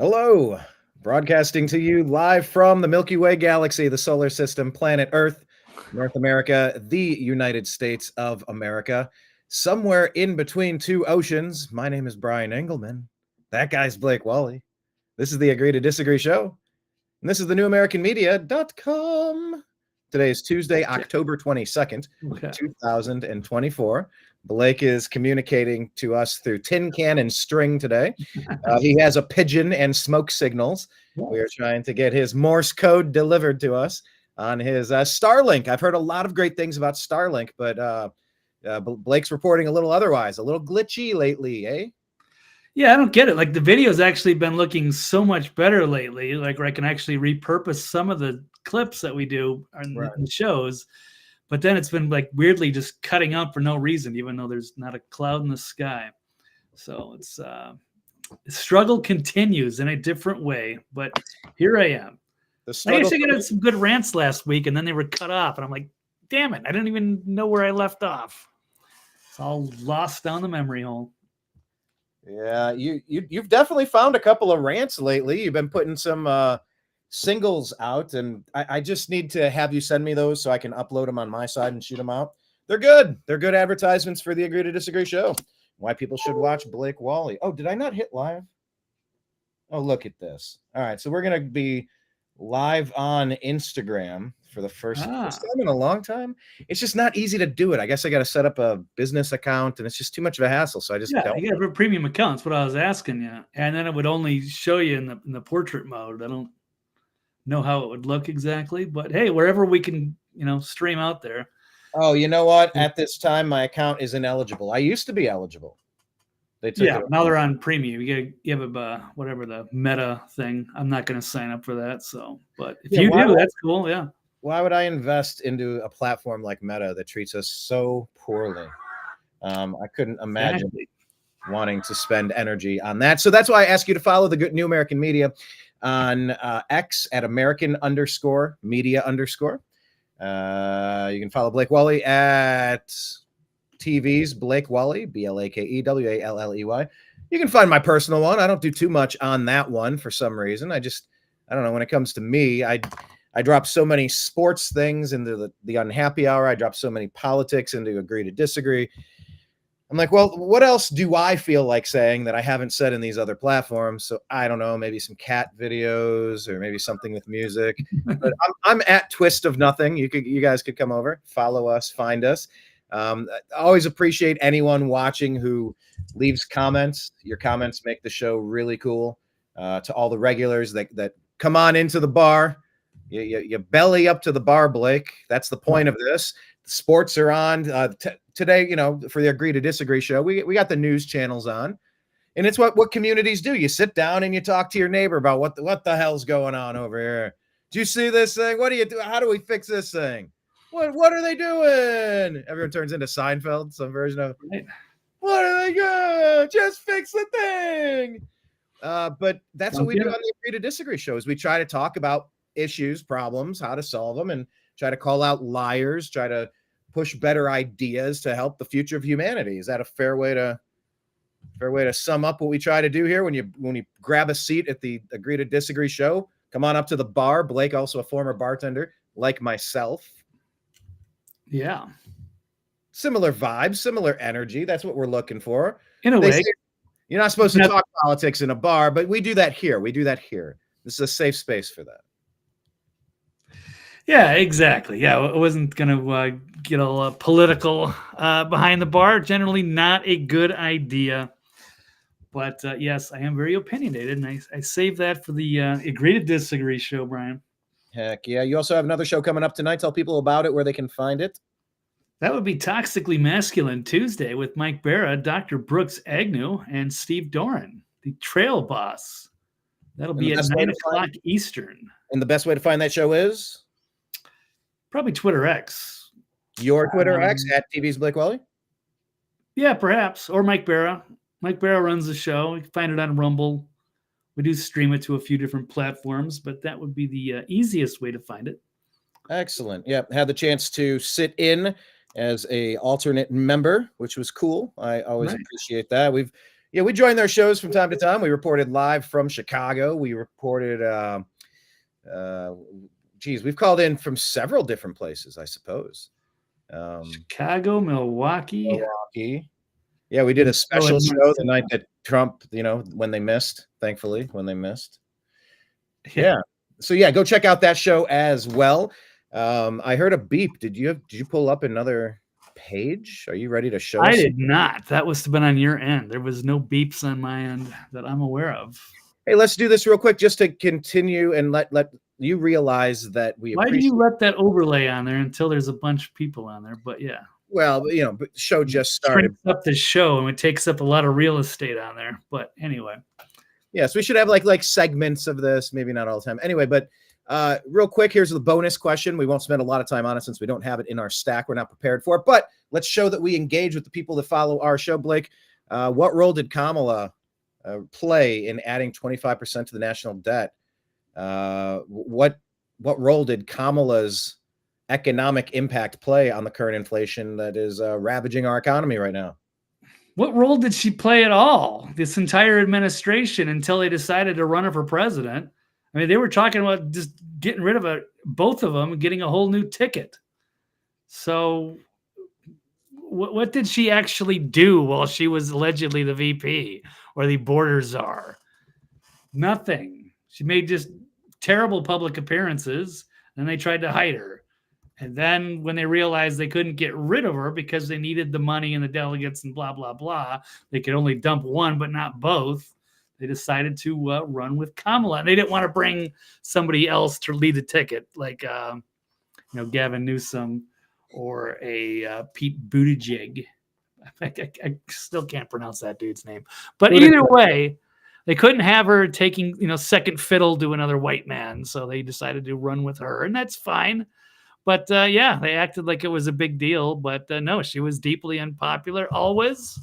Hello, broadcasting to you live from the Milky Way galaxy, the solar system, planet Earth, North America, the United States of America, somewhere in between two oceans. My name is Brian Engelman. That guy's Blake Walley. This is the Agree to Disagree show, and this is the newamericanmedia.com. Today is Tuesday, October 22nd, 2024. Blake is communicating to us through tin can and string today. He has a pigeon and smoke signals. We are trying to get his Morse code delivered to us on his Starlink. I've heard a lot of great things about Starlink, but Blake's reporting a little otherwise, a little glitchy lately, eh? Yeah, I don't get it. Like the video's actually been looking so much better lately. Like where I can actually repurpose some of the clips that we do in the shows. But then it's been like weirdly just cutting out for no reason, even though there's not a cloud in the sky. So it's the struggle continues in a different way. But here I am. I actually got some good rants last week, and then they were cut off. And I'm like, damn it, I didn't even know where I left off. It's all lost down the memory hole. Yeah, you've definitely found a couple of rants lately. You've been putting some singles out, and I just need to have you send me those so I can upload them on my side and shoot them out. They're good. They're good advertisements for the Agree to Disagree show. Why people should watch Blake Walley. Oh, did I not hit live? Oh, look at this. All right, so we're going to be live on Instagram for the first time in a long time. It's just not easy to do it. I guess I got to set up a business account, and it's just too much of a hassle. So I just don't. You got a premium account. That's what I was asking you. And then it would only show you in the portrait mode. I don't know how it would look exactly, but hey, wherever we can, stream out there. Oh, you know what? At this time, my account is ineligible. I used to be eligible. They took it now they're on premium. You have a whatever the Meta thing. I'm not going to sign up for that. So, but if you do, that's cool. Yeah. Why would I invest into a platform like Meta that treats us so poorly? I couldn't imagine wanting to spend energy on that. So that's why I ask you to follow the New American Media on X at American_media_. You can follow Blake Walley at TV's Blake Walley, BlakeWalley. You can find my personal one. I don't do too much on that one for some reason. I don't know. When it comes to me, I drop so many sports things into the unhappy hour. I drop so many politics into Agree to Disagree. I'm like, well, what else do I feel like saying that I haven't said in these other platforms? So I don't know, maybe some cat videos or maybe something with music. But I'm at Twist of Nothing. You guys could come over, follow us, find us. I always appreciate anyone watching who leaves comments. Your comments make the show really cool. To all the regulars that come on into the bar, you belly up to the bar, Blake. That's the point of this. The sports are on today. For the Agree to Disagree show, we got the news channels on, and it's what communities do. You sit down and you talk to your neighbor about what the hell's going on over here. Do you see this thing? What do you do? How do we fix this thing? What are they doing? Everyone turns into Seinfeld, some version of what are they doing? Just fix the thing. But that's what we do on the Agree to Disagree show, is we try to talk about issues, problems, how to solve them, and try to call out liars, try to push better ideas to help the future of humanity. Is that a fair way to sum up what we try to do here? When you grab a seat at the Agree to Disagree show, come on up to the bar. Blake, also a former bartender like myself. Yeah. Similar vibes, similar energy. That's what we're looking for. In a way. You're not supposed to talk politics in a bar, but we do that here. This is a safe space for that. Yeah, exactly. Yeah, I wasn't going to get all political behind the bar. Generally not a good idea. But yes, I am very opinionated, and I save that for the Agree to Disagree show, Brian. Heck yeah. You also have another show coming up tonight. Tell people about it, where they can find it. That would be Toxically Masculine Tuesday with Mike Barra, Dr. Brooks Agnew, and Steve Doran, the Trail Boss. That'll be at 9 o'clock Eastern. And the best way to find that show is? Probably Twitter X. Your Twitter X at TV's Blake Walley? Yeah, perhaps. Or Mike Barra. Mike Barra runs the show. You can find it on Rumble. We do stream it to a few different platforms, but that would be the easiest way to find it. Excellent. Yeah, had the chance to sit in as a alternate member, which was cool. I always appreciate that. We've Yeah, we join their shows from time to time. We reported live from Chicago. We reported, we've called in from several different places, I suppose. Chicago, Milwaukee. Yeah, we did a special show the night that Trump, when they missed, thankfully, when they missed. Yeah. So yeah, go check out that show as well. I heard a beep. Did you pull up another page? Are you ready to show us? I did not. That must have been on your end. There was no beeps on my end that I'm aware of. Hey, let's do this real quick just to continue and let you realize that we Why do you let that overlay on there until there's a bunch of people on there? But yeah. Well, the show just started. Up the show, and it takes up a lot of real estate on there. But anyway. Yes, we should have like segments of this, maybe not all the time. Anyway, but real quick, here's the bonus question. We won't spend a lot of time on it since we don't have it in our stack. We're not prepared for it, but let's show that we engage with the people that follow our show. Blake, what role did Kamala play in adding 25% to the national debt? What role did Kamala's economic impact play on the current inflation that is ravaging our economy right now? What role did she play at all this entire administration until they decided to run her for president? I mean, they were talking about just getting rid of both of them and getting a whole new ticket. So what did she actually do while she was allegedly the VP or the border czar? Nothing. She made just terrible public appearances, and they tried to hide her. And then when they realized they couldn't get rid of her because they needed the money and the delegates and blah, blah, blah, they could only dump one, but not both. They decided to run with Kamala. And they didn't want to bring somebody else to lead the ticket, like Gavin Newsom or a Pete Buttigieg. I still can't pronounce that dude's name. But either way, they couldn't have her taking second fiddle to another white man. So they decided to run with her, and that's fine. But they acted like it was a big deal. But no, she was deeply unpopular always.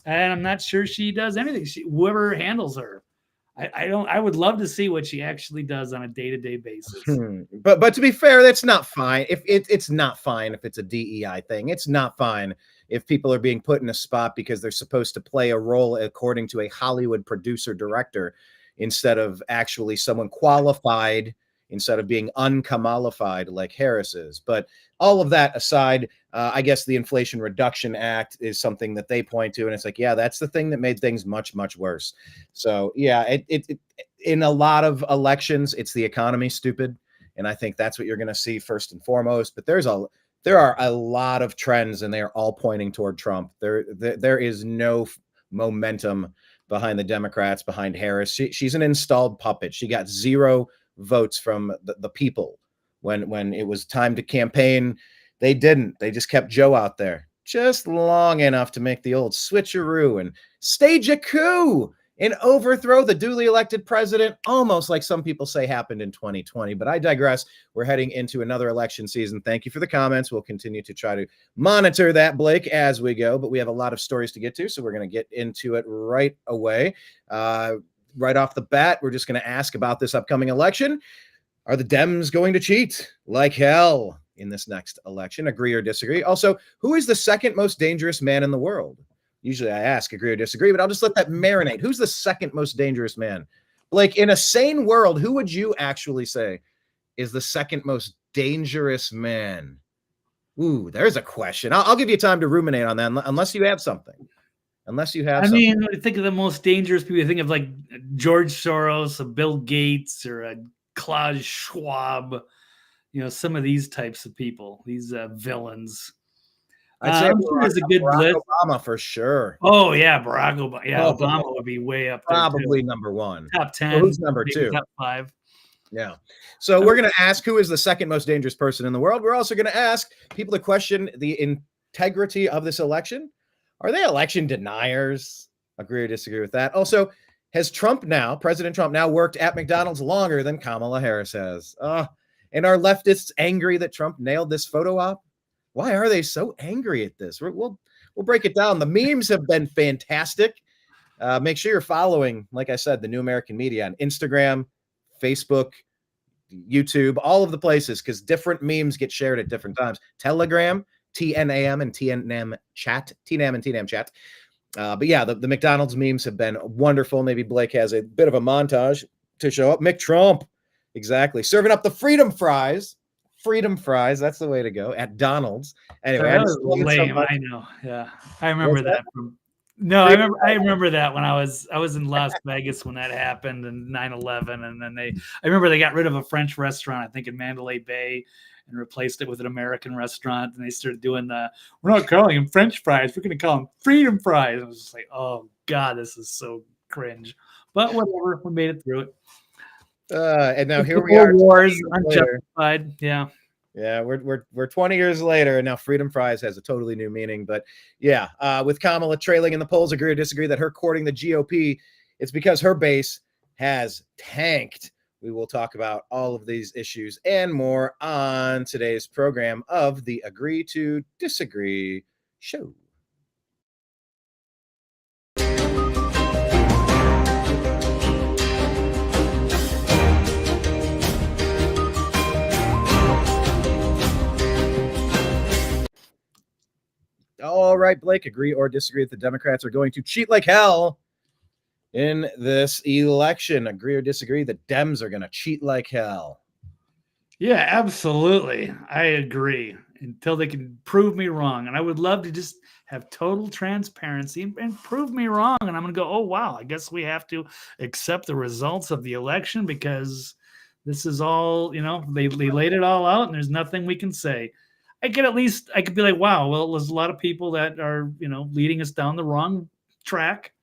And I'm not sure she does anything. Whoever handles her, I would love to see what she actually does on a day-to-day basis. But to be fair, that's not fine. It's not fine if it's a DEI thing. It's not fine if people are being put in a spot because they're supposed to play a role according to a Hollywood producer director instead of actually someone qualified, instead of being unkamalified like Harris is. But all of that aside, I guess the Inflation Reduction Act is something that they point to, and it's like, yeah, that's the thing that made things much, much worse. So yeah, it in a lot of elections, it's the economy, stupid, and I think that's what you're going to see first and foremost. But there are a lot of trends, and they are all pointing toward Trump. There is no momentum behind the Democrats, behind Harris. She's an installed puppet. She got 0 votes from the people when it was time to campaign. They didn't. They just kept Joe out there just long enough to make the old switcheroo and stage a coup and overthrow the duly elected president, almost like some people say happened in 2020. But I digress. We're heading into another election season. Thank you for the comments. We'll continue to try to monitor that, Blake, as we go. But we have a lot of stories to get to, so we're going to get into it right away. Right off the bat, we're just going to ask about this upcoming election. Are the Dems going to cheat like hell in this next election? Agree or disagree? Also, who is the second most dangerous man in the world? Usually I ask agree or disagree, but I'll just let that marinate. Who's the second most dangerous man? Blake, in a sane world, who would you actually say is the second most dangerous man? Ooh, there's a question. I'll give you time to ruminate on that, unless you have something. I mean, I think of the most dangerous people. I think of like George Soros, a Bill Gates, or a Klaus Schwab. Some of these types of people, these villains. I'd say there's a good Barack list. Obama for sure. Oh yeah, Barack Obama. Yeah, Obama would be way up there. Probably number 1. Top 10. So who's number 2? Top 5. Yeah. So we're going to ask who is the second most dangerous person in the world. We're also going to ask people to question the integrity of this election. Are they election deniers? Agree or disagree with that? Also, has President Trump now worked at McDonald's longer than Kamala Harris has? And are leftists angry that Trump nailed this photo op? Why are they so angry at this? We'll break it down. The memes have been fantastic. Make sure you're following, like I said, the New American Media on Instagram, Facebook, YouTube, all of the places, because different memes get shared at different times. Telegram, TNAM and TNM chat, TNAM and TNAM chat. But yeah, the McDonald's memes have been wonderful. Maybe Blake has a bit of a montage to show up. Mick Trump, exactly, serving up the freedom fries. Freedom fries, that's the way to go at Donald's. Anyway, That was lame. I know. Yeah, I remember that from. No, I remember that when I was in Las Vegas when that happened and 9/11, and then I remember they got rid of a French restaurant, I think in Mandalay Bay, and replaced it with an American restaurant, and they started doing we're not calling them French fries, we're going to call them freedom fries. I was just like, oh God, this is so cringe. But whatever, we made it through it. And now here we are. Wars unjustified. Yeah. Yeah, we're 20 years later, and now freedom fries has a totally new meaning. But yeah, with Kamala trailing in the polls, agree or disagree that her courting the GOP, it's because her base has tanked. We will talk about all of these issues and more on today's program of the Agree to Disagree show. All right, Blake, agree or disagree that the Democrats are going to cheat like hell in this election? Agree or disagree that Dems are going to cheat like hell? Yeah, absolutely. I agree until they can prove me wrong. And I would love to just have total transparency and prove me wrong. And I'm going to go, oh, wow, I guess we have to accept the results of the election because this is all, they laid it all out and there's nothing we can say. I could be like, wow, well, there's a lot of people that are, leading us down the wrong track.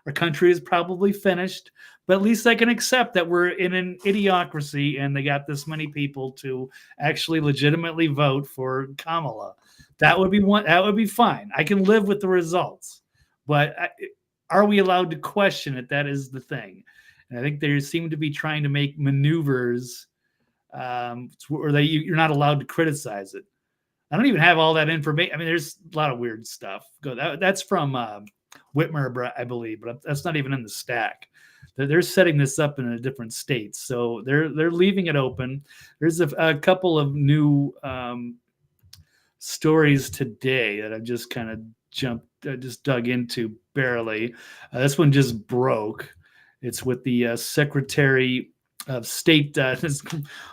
Our country is probably finished, but at least I can accept that we're in an idiocracy and they got this many people to actually legitimately vote for Kamala. That would be fine. I can live with the results, but are we allowed to question it? That is the thing. And I think they seem to be trying to make maneuvers where you're not allowed to criticize it. I don't even have all that information. I mean, there's a lot of weird stuff. That's from Whitmer, I believe, but that's not even in the stack. They're setting this up in a different state, so they're leaving it open. There's a couple of new stories today that I've just kind of just dug into barely. This one just broke. It's with the Secretary of State,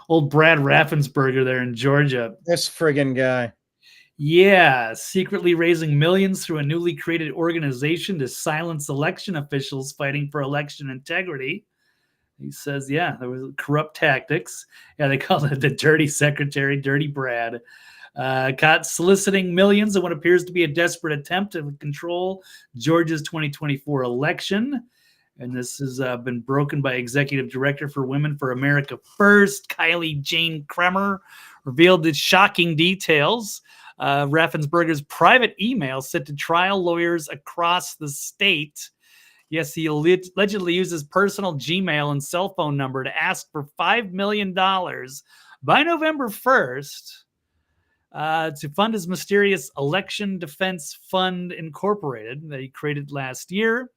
old Brad Raffensperger there in Georgia. This friggin' guy. Yeah, secretly raising millions through a newly created organization to silence election officials fighting for election integrity. He says, yeah, there was corrupt tactics. Yeah, they call it the Dirty Secretary, Dirty Brad. Caught soliciting millions in what appears to be a desperate attempt to control Georgia's 2024 election. And this has been broken by Executive Director for Women for America First, Kylie Jane Kremer, revealed the shocking details. Raffensperger's private email sent to trial lawyers across the state. Yes, he allegedly used his personal Gmail and cell phone number to ask for $5 million by November 1st to fund his mysterious Election Defense Fund Incorporated that he created last year.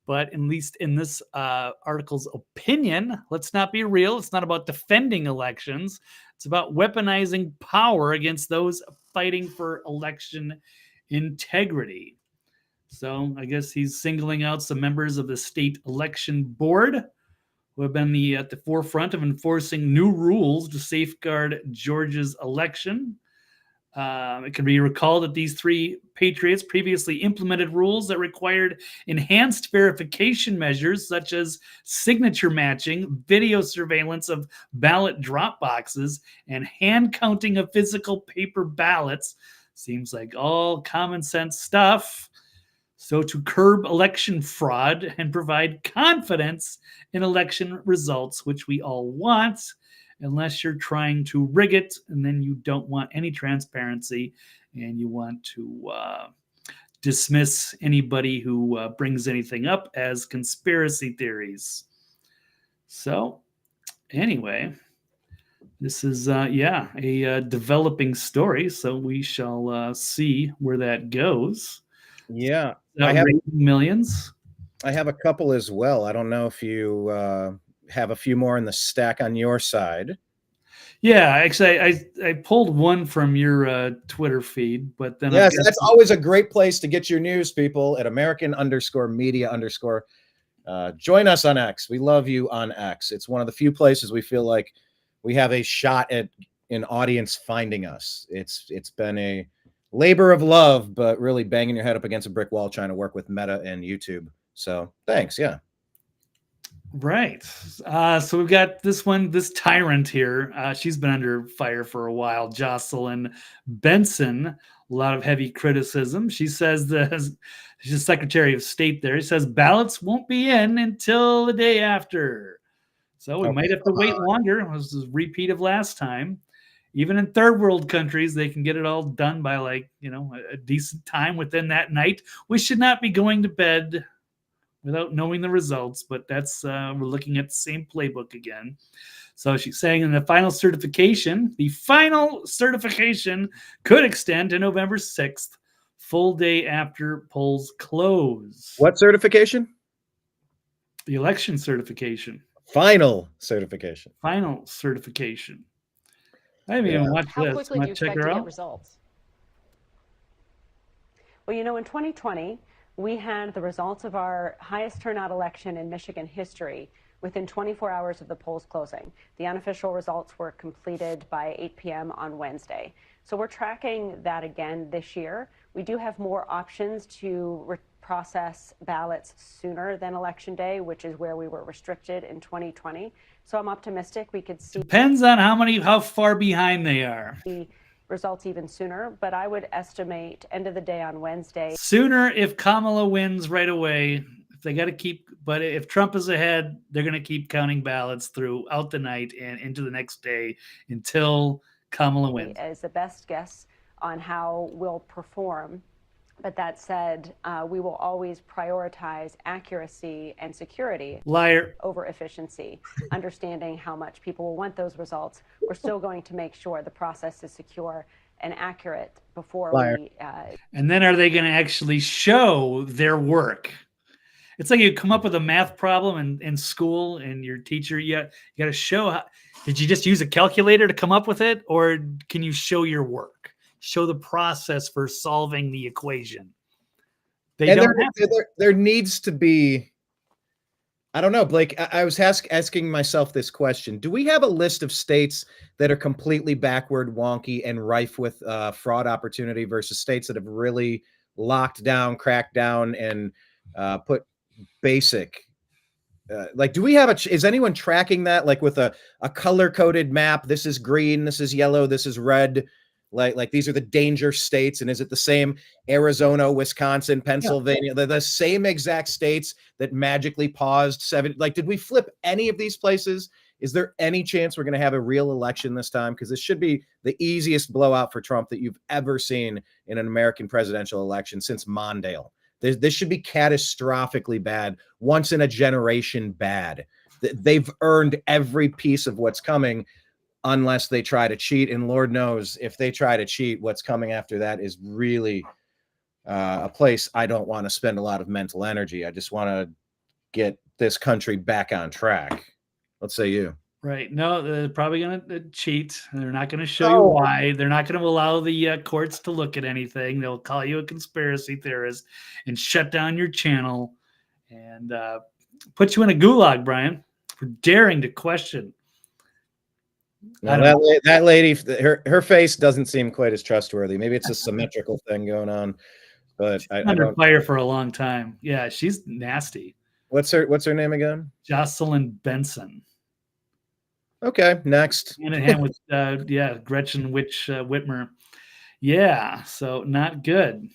But at least in this article's opinion, let's not be real. It's not about defending elections. It's about weaponizing power against those fighting for election integrity. So I guess he's singling out some members of the state election board who have been at the forefront of enforcing new rules to safeguard Georgia's election. It can be recalled that these three patriots previously implemented rules that required enhanced verification measures such as signature matching, video surveillance of ballot drop boxes, and hand counting of physical paper ballots. Seems like all common sense stuff. So to curb election fraud and provide confidence in election results, which we all want, unless you're trying to rig it, and then you don't want any transparency, and you want to dismiss anybody who brings anything up as conspiracy theories. So, anyway, this is, a developing story, so we shall see where that goes. Yeah. I have millions. I have a couple as well. I don't know if you have a few more in the stack on your side. Yeah, actually, I pulled one from your Twitter feed, but then yes, that's always a great place to get your news, people. At American_media_. Join us on X. We love you on X. It's one of the few places we feel like we have a shot at an audience finding us. It's been a labor of love, but really banging your head up against a brick wall trying to work with Meta and YouTube. So thanks. Yeah. Right. So we've got this tyrant here. She's been under fire for a while. Jocelyn Benson, a lot of heavy criticism. She says she's Secretary of State there. She says ballots won't be in until the day after. So we might have to wait longer. It was a repeat of last time. Even in third world countries, they can get it all done by a decent time within that night. We should not be going to bed without knowing the results, but that's we're looking at the same playbook again. So she's saying in the final certification could extend to November 6th, full day after polls close. What certification? The election certification. Final certification. Final certification. I haven't even watched this. How quickly do you expect to get results? Well, in 2020, we had the results of our highest turnout election in Michigan history within 24 hours of the polls closing. The unofficial results were completed by 8 p.m. on Wednesday. So we're tracking that again this year. We do have more options to process ballots sooner than Election Day, which is where we were restricted in 2020. So I'm optimistic we could see. Depends on how far behind they are. Results even sooner, but I would estimate end of the day on Wednesday. Sooner if Kamala wins right away. If they got to but if Trump is ahead, they're going to keep counting ballots throughout the night and into the next day until Kamala wins. Is the best guess on how we'll perform. But that said, we will always prioritize accuracy and security over efficiency. Understanding how much people will want those results, we're still going to make sure the process is secure and accurate before we. And then are they going to actually show their work? It's like you come up with a math problem in school and your teacher, you got to show did you just use a calculator to come up with it, or can you show your work? Show the process for solving the equation. There needs to be, I don't know, Blake, I was asking myself this question. Do we have a list of states that are completely backward, wonky, and rife with fraud opportunity versus states that have really locked down, cracked down, and put basic, do we have is anyone tracking that, like with a color-coded map? This is green, this is yellow, this is red. Like these are the danger states, and is it the same Arizona, Wisconsin, Pennsylvania? Yeah. They're the same exact states that magically paused did we flip any of these places? Is there any chance we're going to have a real election this time? Because this should be the easiest blowout for Trump that you've ever seen in an American presidential election since Mondale. This should be catastrophically bad, once in a generation bad. They've earned every piece of what's coming, unless they try to cheat. And Lord knows if they try to cheat, what's coming after that is really a place I don't want to spend a lot of mental energy. I just want to get this country back on track. Let's say you. Right. No, they're probably going to cheat. They're not going to show you why. They're not going to allow the courts to look at anything. They'll call you a conspiracy theorist and shut down your channel and put you in a gulag, Brian, for daring to question. No, that lady, her face doesn't seem quite as trustworthy. Maybe it's a symmetrical thing going on, but under fire for a long time. Yeah, she's nasty. What's her name again? Jocelyn Benson. Okay, next. Hand in hand with Gretchen Whitmer. Yeah, so not good.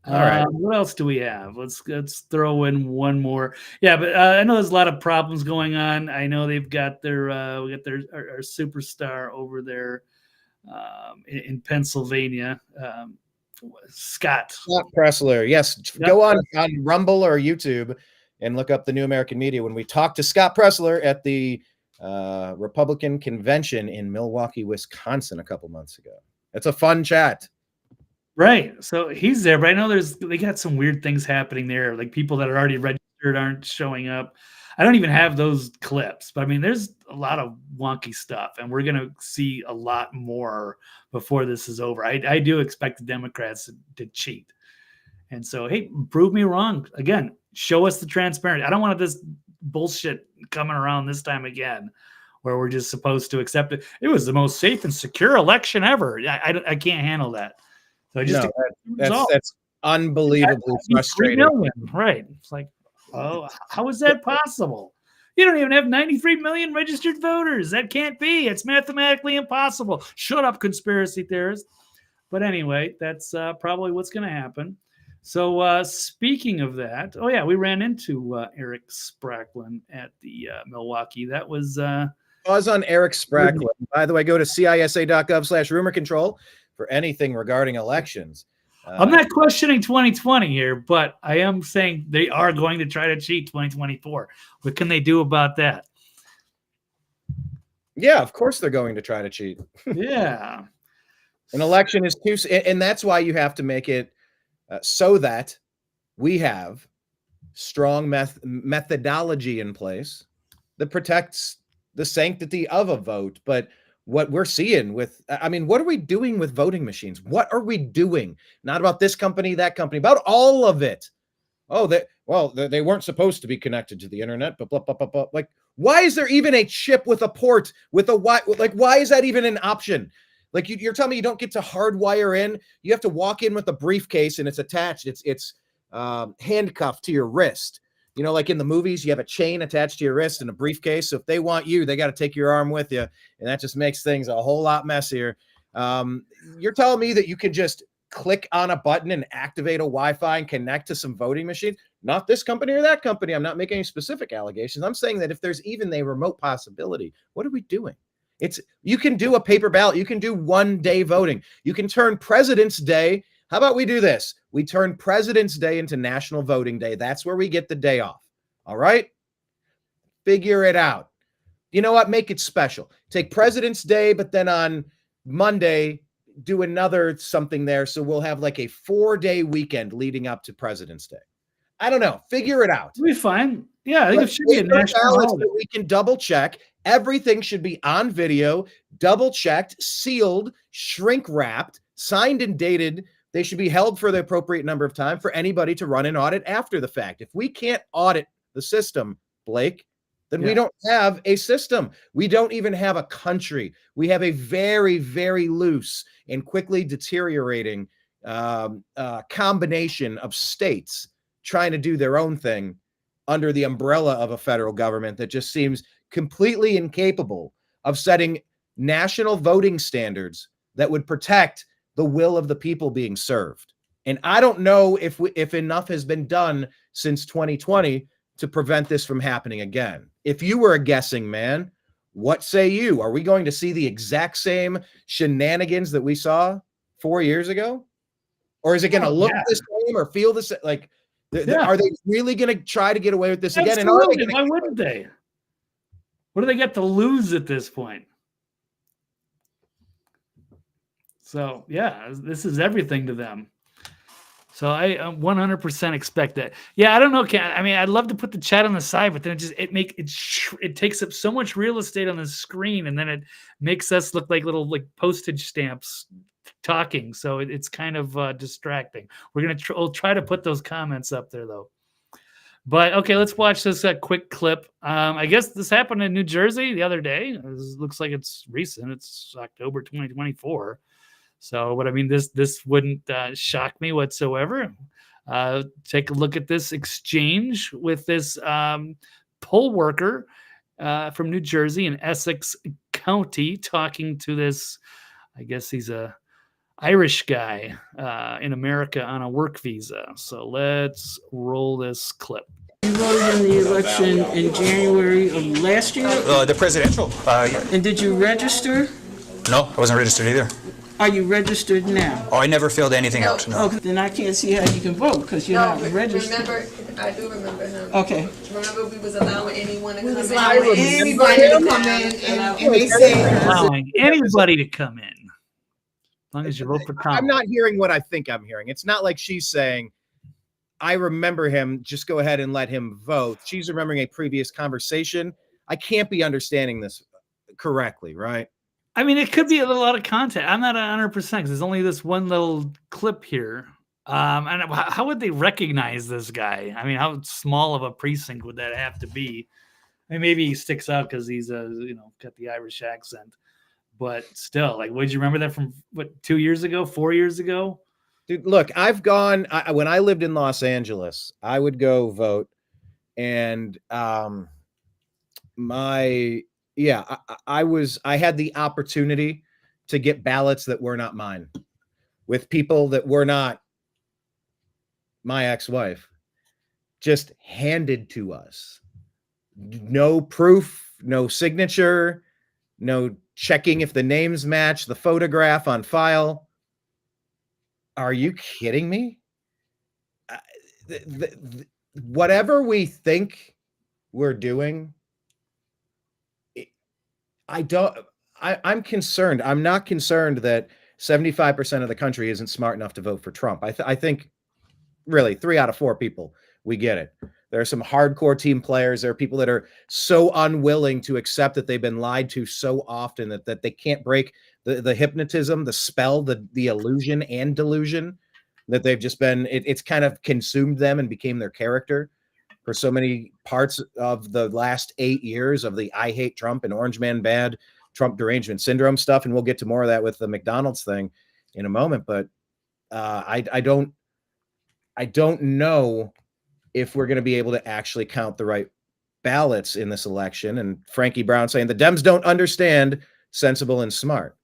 All right. What else do we have? Let's throw in one more. Yeah, but I know there's a lot of problems going on. I know they've got our superstar over there in Pennsylvania, Scott Presler. Yes, yep. Go on Rumble or YouTube and look up the New American Media. When we talked to Scott Presler at the Republican convention in Milwaukee, Wisconsin, a couple months ago. It's a fun chat. Right. So he's there, but I know they got some weird things happening there. Like people that are already registered aren't showing up. I don't even have those clips, but I mean, there's a lot of wonky stuff, and we're going to see a lot more before this is over. I do expect the Democrats to cheat. And so, hey, prove me wrong. Again, show us the transparency. I don't want this bullshit coming around this time again, where we're just supposed to accept it. It was the most safe and secure election ever. I can't handle that. So that's unbelievably frustrating. Right. It's like, oh, how is that possible? You don't even have 93 million registered voters. That can't be. It's mathematically impossible. Shut up, conspiracy theorists. But anyway, that's probably what's going to happen. So speaking of that, oh yeah, we ran into Eric Spracklin at the Milwaukee. That was pause on Eric Spracklin. By the way, go to cisa.gov/rumor control for anything regarding elections. I'm not questioning 2020 here, but I am saying they are going to try to cheat 2024. What can they do about that? Yeah, of course they're going to try to cheat. Yeah. An election is too, and that's why you have to make it so that we have strong methodology in place that protects the sanctity of a vote. But what we're seeing with, I mean, what are we doing with voting machines? What are we doing? Not about this company, that company, about all of it. Oh, they weren't supposed to be connected to the internet, but blah, blah, blah, blah. Like, why is there even a chip with a port with a like, why is that even an option? Like you're telling me you don't get to hardwire in. You have to walk in with a briefcase and it's attached. It's handcuffed to your wrist. You know, like in the movies, you have a chain attached to your wrist and a briefcase. So if they want you, they got to take your arm with you. And that just makes things a whole lot messier. You're telling me that you can just click on a button and activate a Wi-Fi and connect to some voting machine? Not this company or that company. I'm not making any specific allegations. I'm saying that if there's even a remote possibility, what are we doing? You can do a paper ballot. You can do 1 day voting. You can turn President's Day. How about we do this? We turn President's Day into National Voting Day. That's where we get the day off. All right? Figure it out. You know what? Make it special. Take President's Day, but then on Monday, do another something there. So we'll have like a 4-day weekend leading up to President's Day. I don't know. Figure it out. We'll be fine. Yeah, I think it should be a national holiday. We can double check. Everything should be on video, double checked, sealed, shrink wrapped, signed and dated. They should be held for the appropriate number of time for anybody to run an audit after the fact. If we can't audit the system, Blake, then we don't have a system. We don't even have a country. We have a very, very loose and quickly deteriorating combination of states trying to do their own thing under the umbrella of a federal government that just seems completely incapable of setting national voting standards that would protect the will of the people being served. And I don't know if enough has been done since 2020 to prevent this from happening again. If you were a guessing man, what say you? Are we going to see the exact same shenanigans that we saw 4 years ago? Or is it going to look the same or feel the same? Like, are they really going to try to get away with this again? And why wouldn't they? What do they get to lose at this point? So, yeah, this is everything to them. So I 100% expect that. Yeah, I don't know. I mean, I'd love to put the chat on the side, but then it takes up so much real estate on the screen, and then it makes us look like little postage stamps talking. So it's kind of distracting. We'll try to put those comments up there though. But okay, let's watch this quick clip. I guess this happened in New Jersey the other day. It looks like it's recent. It's October 2024. So, but I mean, this wouldn't shock me whatsoever. Take a look at this exchange with this poll worker from New Jersey in Essex County talking to this, I guess he's a Irish guy in America on a work visa. So let's roll this clip. You voted in the election in January of last year? The presidential, yeah. And did you register? No, I wasn't registered either. Are you registered now? Oh, I never filled anything out. No. Okay, then I can't see how you can vote because you're not registered. Remember, I do remember him. Okay. Remember, we was allowing anyone to come in. Anybody to come in, and they say allowing anybody to come in. As long as you vote for Trump. I'm not hearing what I think I'm hearing. It's not like she's saying, I remember him. Just go ahead and let him vote. She's remembering a previous conversation. I can't be understanding this correctly, right? I mean, it could be a little out of context. I'm not 100% because there's only this one little clip here. And how would they recognize this guy? I mean, how small of a precinct would that have to be? I mean, maybe he sticks out because he's got the Irish accent, but still, like, would you remember that from what 2 years ago, 4 years ago? Dude, look, I've gone when I lived in Los Angeles, I would go vote, and I had the opportunity to get ballots that were not mine with people that were not my ex-wife, just handed to us. No proof, no signature, no checking if the names match the photograph on file. Are you kidding me? Whatever we think we're doing, I'm concerned. I'm not concerned that 75% of the country isn't smart enough to vote for Trump. I think really 3 out of 4 people, we get it. There are some hardcore team players. There are people that are so unwilling to accept that they've been lied to so often that they can't break the hypnotism, the spell, the illusion and delusion that they've just been, it's kind of consumed them and became their character for so many parts of the last 8 years of the I hate Trump and Orange Man bad, Trump derangement syndrome stuff. And we'll get to more of that with the McDonald's thing in a moment. But I don't know if we're going to be able to actually count the right ballots in this election. And Frankie Brown saying the Dems don't understand sensible and smart.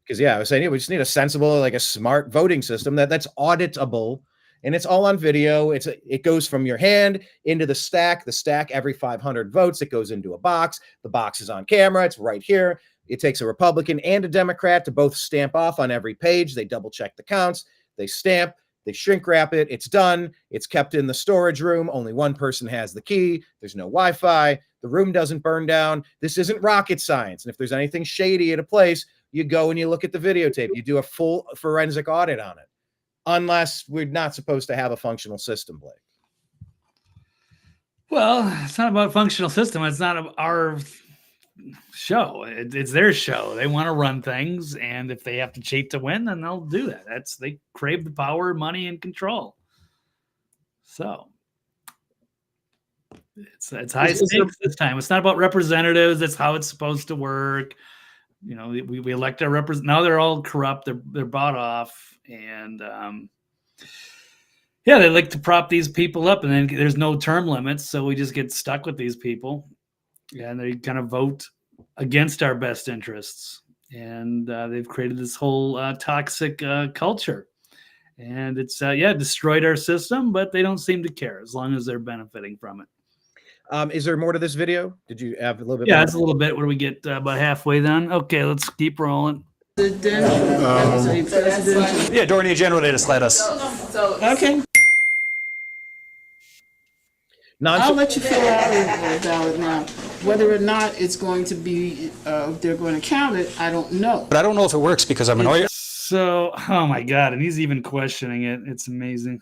Because I was saying, we just need a sensible, like a smart voting system that's auditable, and it's all on video. It goes from your hand into the stack every 500 votes. It goes into a box. The box is on camera. It's right here. It takes a Republican and a Democrat to both stamp off on every page. They double check the counts. They stamp. They shrink wrap it. It's done. It's kept in the storage room. Only one person has the key. There's no Wi-Fi. The room doesn't burn down. This isn't rocket science. And if there's anything shady at a place, you go and you look at the videotape. You do a full forensic audit on it. Unless we're not supposed to have a functional system, Blake. Well, it's not about functional system. It's not our show. It's their show. They want to run things, and if they have to cheat to win, then they'll do that. They crave the power, money, and control. So it's high stakes this time. It's not about representatives. It's how it's supposed to work. We elect our representatives. Now they're all corrupt. They're bought off, and they like to prop these people up, and then there's no term limits, so we just get stuck with these people. And they kind of vote against our best interests. And they've created this whole toxic culture. And it's, destroyed our system, but they don't seem to care as long as they're benefiting from it. Is there more to this video? Did you have a little bit? Yeah, it's a little bit. What do we get? About halfway done? Okay, let's keep rolling. Yeah, Dorney General just let us. Okay. I'll let you fill out a ballot now. Whether or not it's going to be, they're going to count it, I don't know. But I don't know if it works because I'm an Oyer. So, oh my God, and he's even questioning it. It's amazing.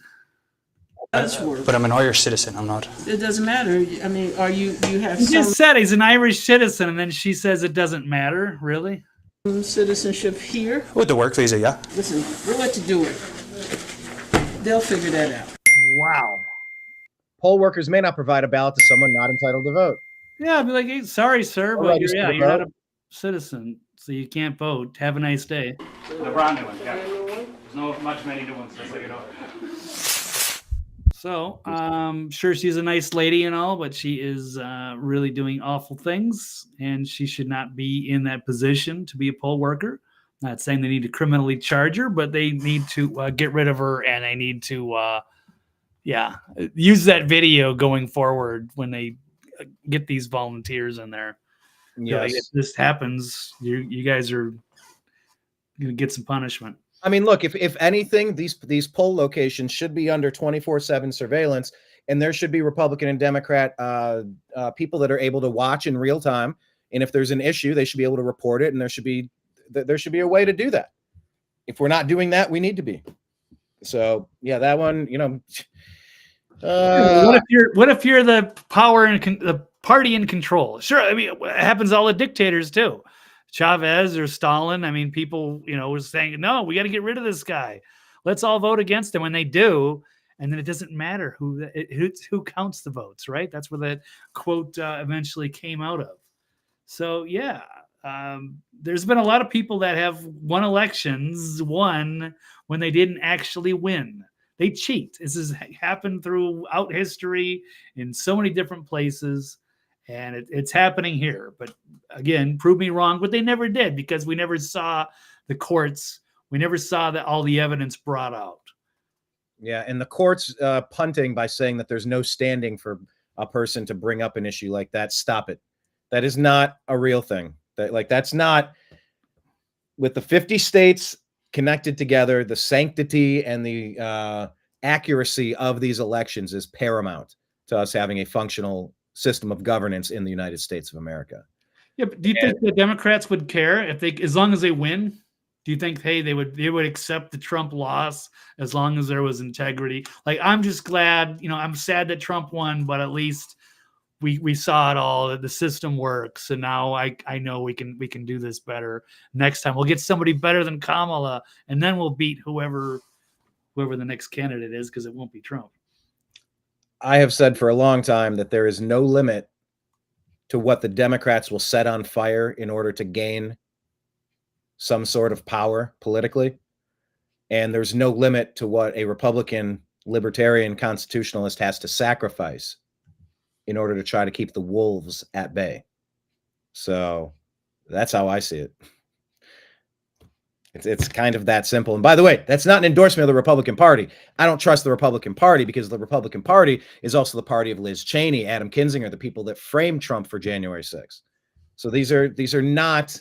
Does work. But I'm an Irish citizen. I'm not. It doesn't matter. I mean, you have He just said he's an Irish citizen, and then she says it doesn't matter. Really? Citizenship here. With the work visa, yeah. Listen, we'll let you do it. They'll figure that out. Wow. Poll workers may not provide a ballot to someone not entitled to vote. Yeah, I'd be like, hey, sorry, sir, but you're not a citizen, so you can't vote. Have a nice day. The brand new one, yeah. There's no much many new ones, just so you know. So, sure, she's a nice lady and all, but she is really doing awful things, and she should not be in that position to be a poll worker. Not saying they need to criminally charge her, but they need to get rid of her, and they need to, use that video going forward when they get these volunteers in there. Yes. Like, if this happens, you guys are going to get some punishment. I mean, look, if anything, these poll locations should be under 24/7 surveillance, and there should be Republican and Democrat people that are able to watch in real time. And if there's an issue, they should be able to report it, and there should be a way to do that. If we're not doing that, we need to be. So yeah, that one, What if you're the power and the party in control? Sure, I mean, it happens to all the dictators too. Chavez or Stalin. I mean, people, was saying, no, we got to get rid of this guy. Let's all vote against him. When they do, and then it doesn't matter who counts the votes, right? That's where that quote eventually came out of. So yeah, there's been a lot of people that have won elections when they didn't actually win. They cheat. This has happened throughout history in so many different places, and it's happening here. But again, prove me wrong, but they never did, because we never saw the courts. We never saw that all the evidence brought out. Yeah, and the courts punting by saying that there's no standing for a person to bring up an issue like that. Stop it. That is not a real thing. That's not, with the 50 states connected together, the sanctity and the accuracy of these elections is paramount to us having a functional system of governance in the United States of America. Yeah, but do you think the Democrats would care as long as they win? Do you think, hey, they would accept the Trump loss as long as there was integrity? Like, I'm just glad, I'm sad that Trump won, but at least we saw it all, that the system works, and now I know we can do this better next time. We'll get somebody better than Kamala, and then we'll beat whoever the next candidate is, because it won't be Trump. I have said for a long time that there is no limit to what the Democrats will set on fire in order to gain some sort of power politically. And there's no limit to what a Republican, libertarian, constitutionalist has to sacrifice in order to try to keep the wolves at bay. So that's how I see it. It's kind of that simple. And by the way, that's not an endorsement of the Republican Party. I don't trust the Republican Party, because the Republican Party is also the party of Liz Cheney, Adam Kinzinger, the people that framed Trump for January 6th. So these are not,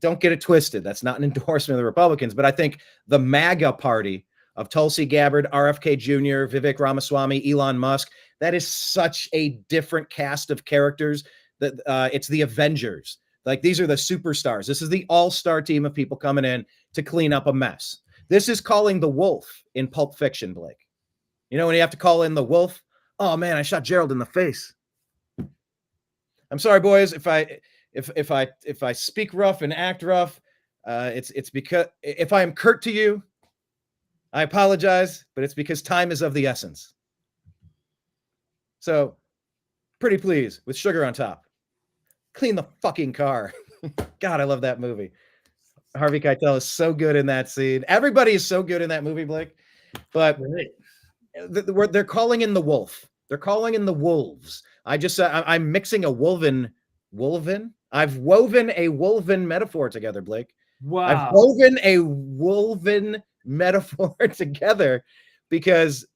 don't get it twisted. That's not an endorsement of the Republicans. But I think the MAGA party of Tulsi Gabbard, RFK Jr., Vivek Ramaswamy, Elon Musk, that is such a different cast of characters that it's the Avengers. Like, these are the superstars. This is the all-star team of people coming in to clean up a mess. This is calling the wolf in Pulp Fiction, Blake. When you have to call in the wolf, oh man, I shot Gerald in the face. I'm sorry, boys, if I speak rough and act rough, it's because if I am curt to you, I apologize, but it's because time is of the essence. So, pretty please, with sugar on top. Clean the fucking car. God, I love that movie. Harvey Keitel is so good in that scene. Everybody is so good in that movie, Blake. But they're calling in the wolf. They're calling in the wolves. I'm mixing a wolven. I've woven a wolven metaphor together, Blake. Wow. I've woven a wolven metaphor together, because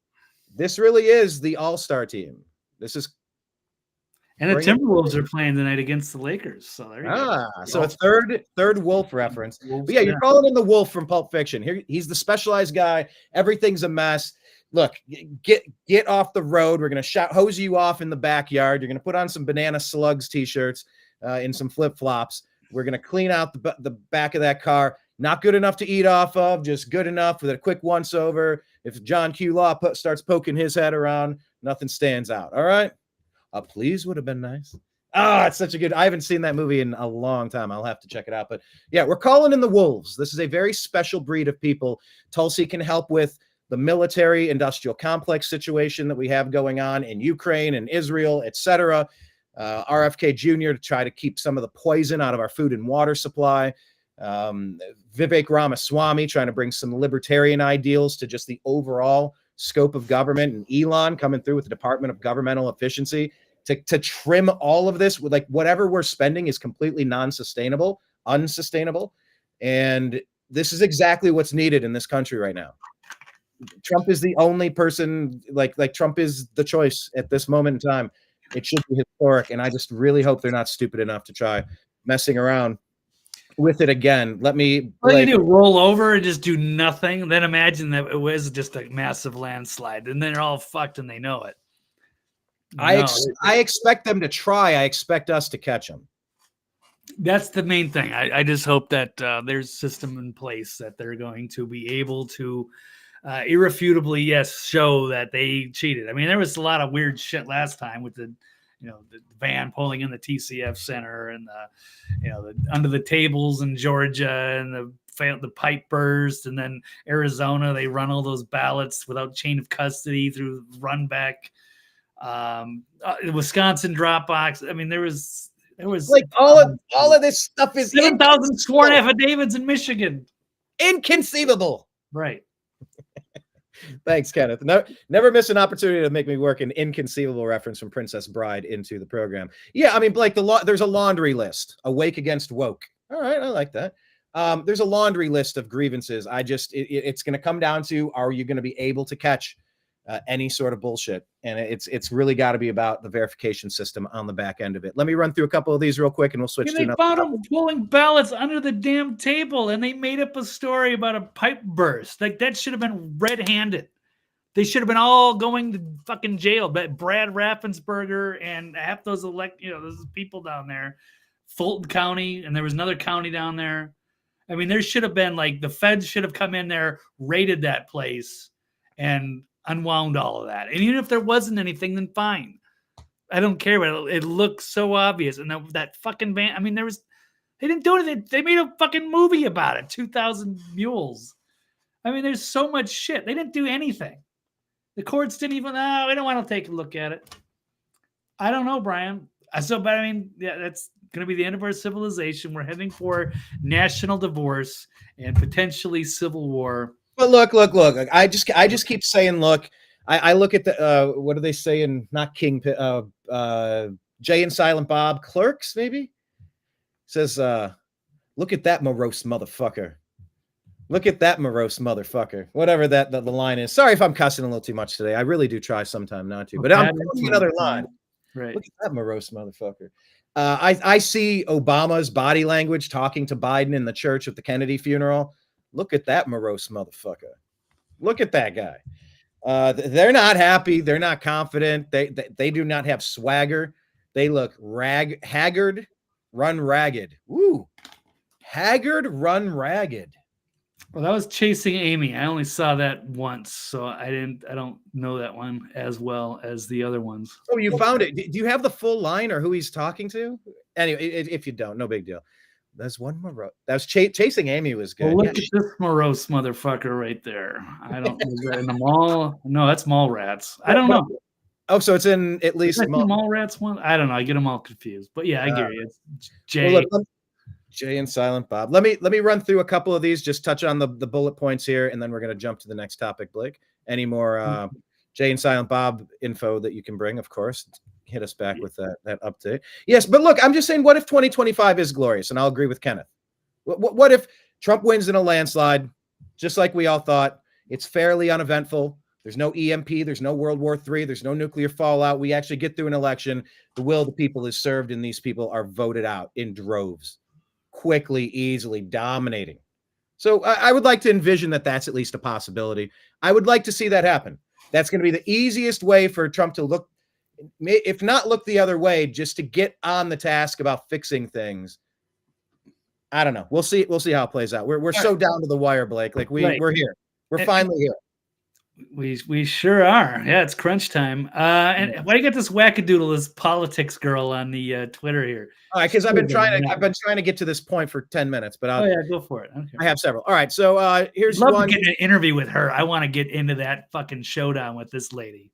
this really is the all-star team. This is. And the Timberwolves are playing tonight against the Lakers. So there you go. So a third wolf reference. But yeah, you're calling in the wolf from Pulp Fiction. Here, he's the specialized guy. Everything's a mess. Look, get off the road. We're going to hose you off in the backyard. You're going to put on some Banana Slugs t-shirts and some flip-flops. We're going to clean out the back of that car. Not good enough to eat off of, just good enough with a quick once-over. If John Q. Law starts poking his head around, nothing stands out. All right? A please would have been nice. It's such a good. I haven't seen that movie in a long time. I'll have to check it out. But yeah, we're calling in the wolves. This is a very special breed of people. Tulsi can help with the military industrial complex situation that we have going on in Ukraine and Israel, etc. RFK Jr. to try to keep some of the poison out of our food and water supply. Vivek Ramaswamy trying to bring some libertarian ideals to just the overall scope of government, and Elon coming through with the Department of Governmental Efficiency to trim all of this with, like, whatever we're spending is completely unsustainable. And this is exactly what's needed in this country right now. Trump is the only person, like Trump is the choice at this moment in time. It should be historic. And I just really hope they're not stupid enough to try messing around with it again. Let me roll over and just do nothing. Then imagine that it was just a massive landslide, and then they're all fucked and they know it. I expect them to try. I expect us to catch them. That's the main thing. I just hope that there's a system in place that they're going to be able to irrefutably, yes, show that they cheated. I mean, there was a lot of weird shit last time with the van pulling in the TCF center and the under the tables in Georgia and the pipe burst, and then Arizona, they run all those ballots without chain of custody through run back. The Wisconsin Dropbox. I mean, there was like all of this stuff is 7,000 sworn affidavits in Michigan. Inconceivable. Right. Thanks, Kenneth. Never miss an opportunity to make me work an inconceivable reference from Princess Bride into the program. Yeah, I mean, Blake, there's a laundry list. Awake against woke. All right, I like that. There's a laundry list of grievances. It's going to come down to, are you going to be able to catch any sort of bullshit? And it's really got to be about the verification system on the back end of it. Let me run through a couple of these real quick, and we'll switch to another. They found them pulling ballots under the damn table, and they made up a story about a pipe burst. Like, that should have been red-handed. They should have been all going to fucking jail. But Brad Raffensperger and half those those people down there, Fulton County, and there was another county down there. I mean, there should have been, like, the feds should have come in there, raided that place, and unwound all of that. And even if there wasn't anything, then fine. I don't care, but it looks so obvious. And that fucking van, I mean, they didn't do anything. They made a fucking movie about it, 2,000 Mules. I mean, there's so much shit. They didn't do anything. The courts didn't even, we don't want to take a look at it. I don't know, Brian. But I mean, yeah, that's going to be the end of our civilization. We're heading for national divorce and potentially civil war. But look. I just keep saying, look. I look at the what do they say in not King Jay and Silent Bob, Clerks maybe says, look at that morose motherfucker. Look at that morose motherfucker. Whatever the line is. Sorry if I'm cussing a little too much today. I really do try sometime not to. But I'm putting another line. Right. Look at that morose motherfucker. I see Obama's body language talking to Biden in the church at the Kennedy funeral. Look at that morose motherfucker. Look at that guy. They're not happy. They're not confident. They do not have swagger. They look haggard, run ragged. Ooh, haggard, run ragged. Well, that was Chasing Amy. I only saw that once, so I don't know that one as well as the other ones. Oh, you found it. Do you have the full line or who he's talking to? Anyway, if you don't, no big deal. There's one morose. That was Chasing Amy was good. Well, look at this morose motherfucker right there. I don't know. Is that in the mall? No, that's Mallrats. I don't know. Oh, so it's in at least Mallrats one? I don't know. I get them all confused. But yeah, I get it. It's Jay. Well, look, Jay and Silent Bob. Let me run through a couple of these, just touch on the bullet points here, and then we're going to jump to the next topic, Blake. Any more Jay and Silent Bob info that you can bring, of course. Hit us back with that update. Yes, but look, I'm just saying, what if 2025 is glorious? And I'll agree with Kenneth. What if Trump wins in a landslide, just like we all thought? It's fairly uneventful. There's no EMP. There's no World War III. There's no nuclear fallout. We actually get through an election. The will of the people is served, and these people are voted out in droves, quickly, easily, dominating. So I would like to envision that that's at least a possibility. I would like to see that happen. That's going to be the easiest way for Trump to look, if not look the other way, just to get on the task about fixing things. I don't know. We'll see how it plays out. We're so down to the wire, Blake. Like we're here. We're finally here. We sure are. Yeah, it's crunch time. And why do you get this wackadoodle, this politics girl on the Twitter here? All right, because I've been trying to get to this point for 10 minutes, but go for it. I have several. All right, so here's I'd love one. to get an interview with her. I want to get into that fucking showdown with this lady.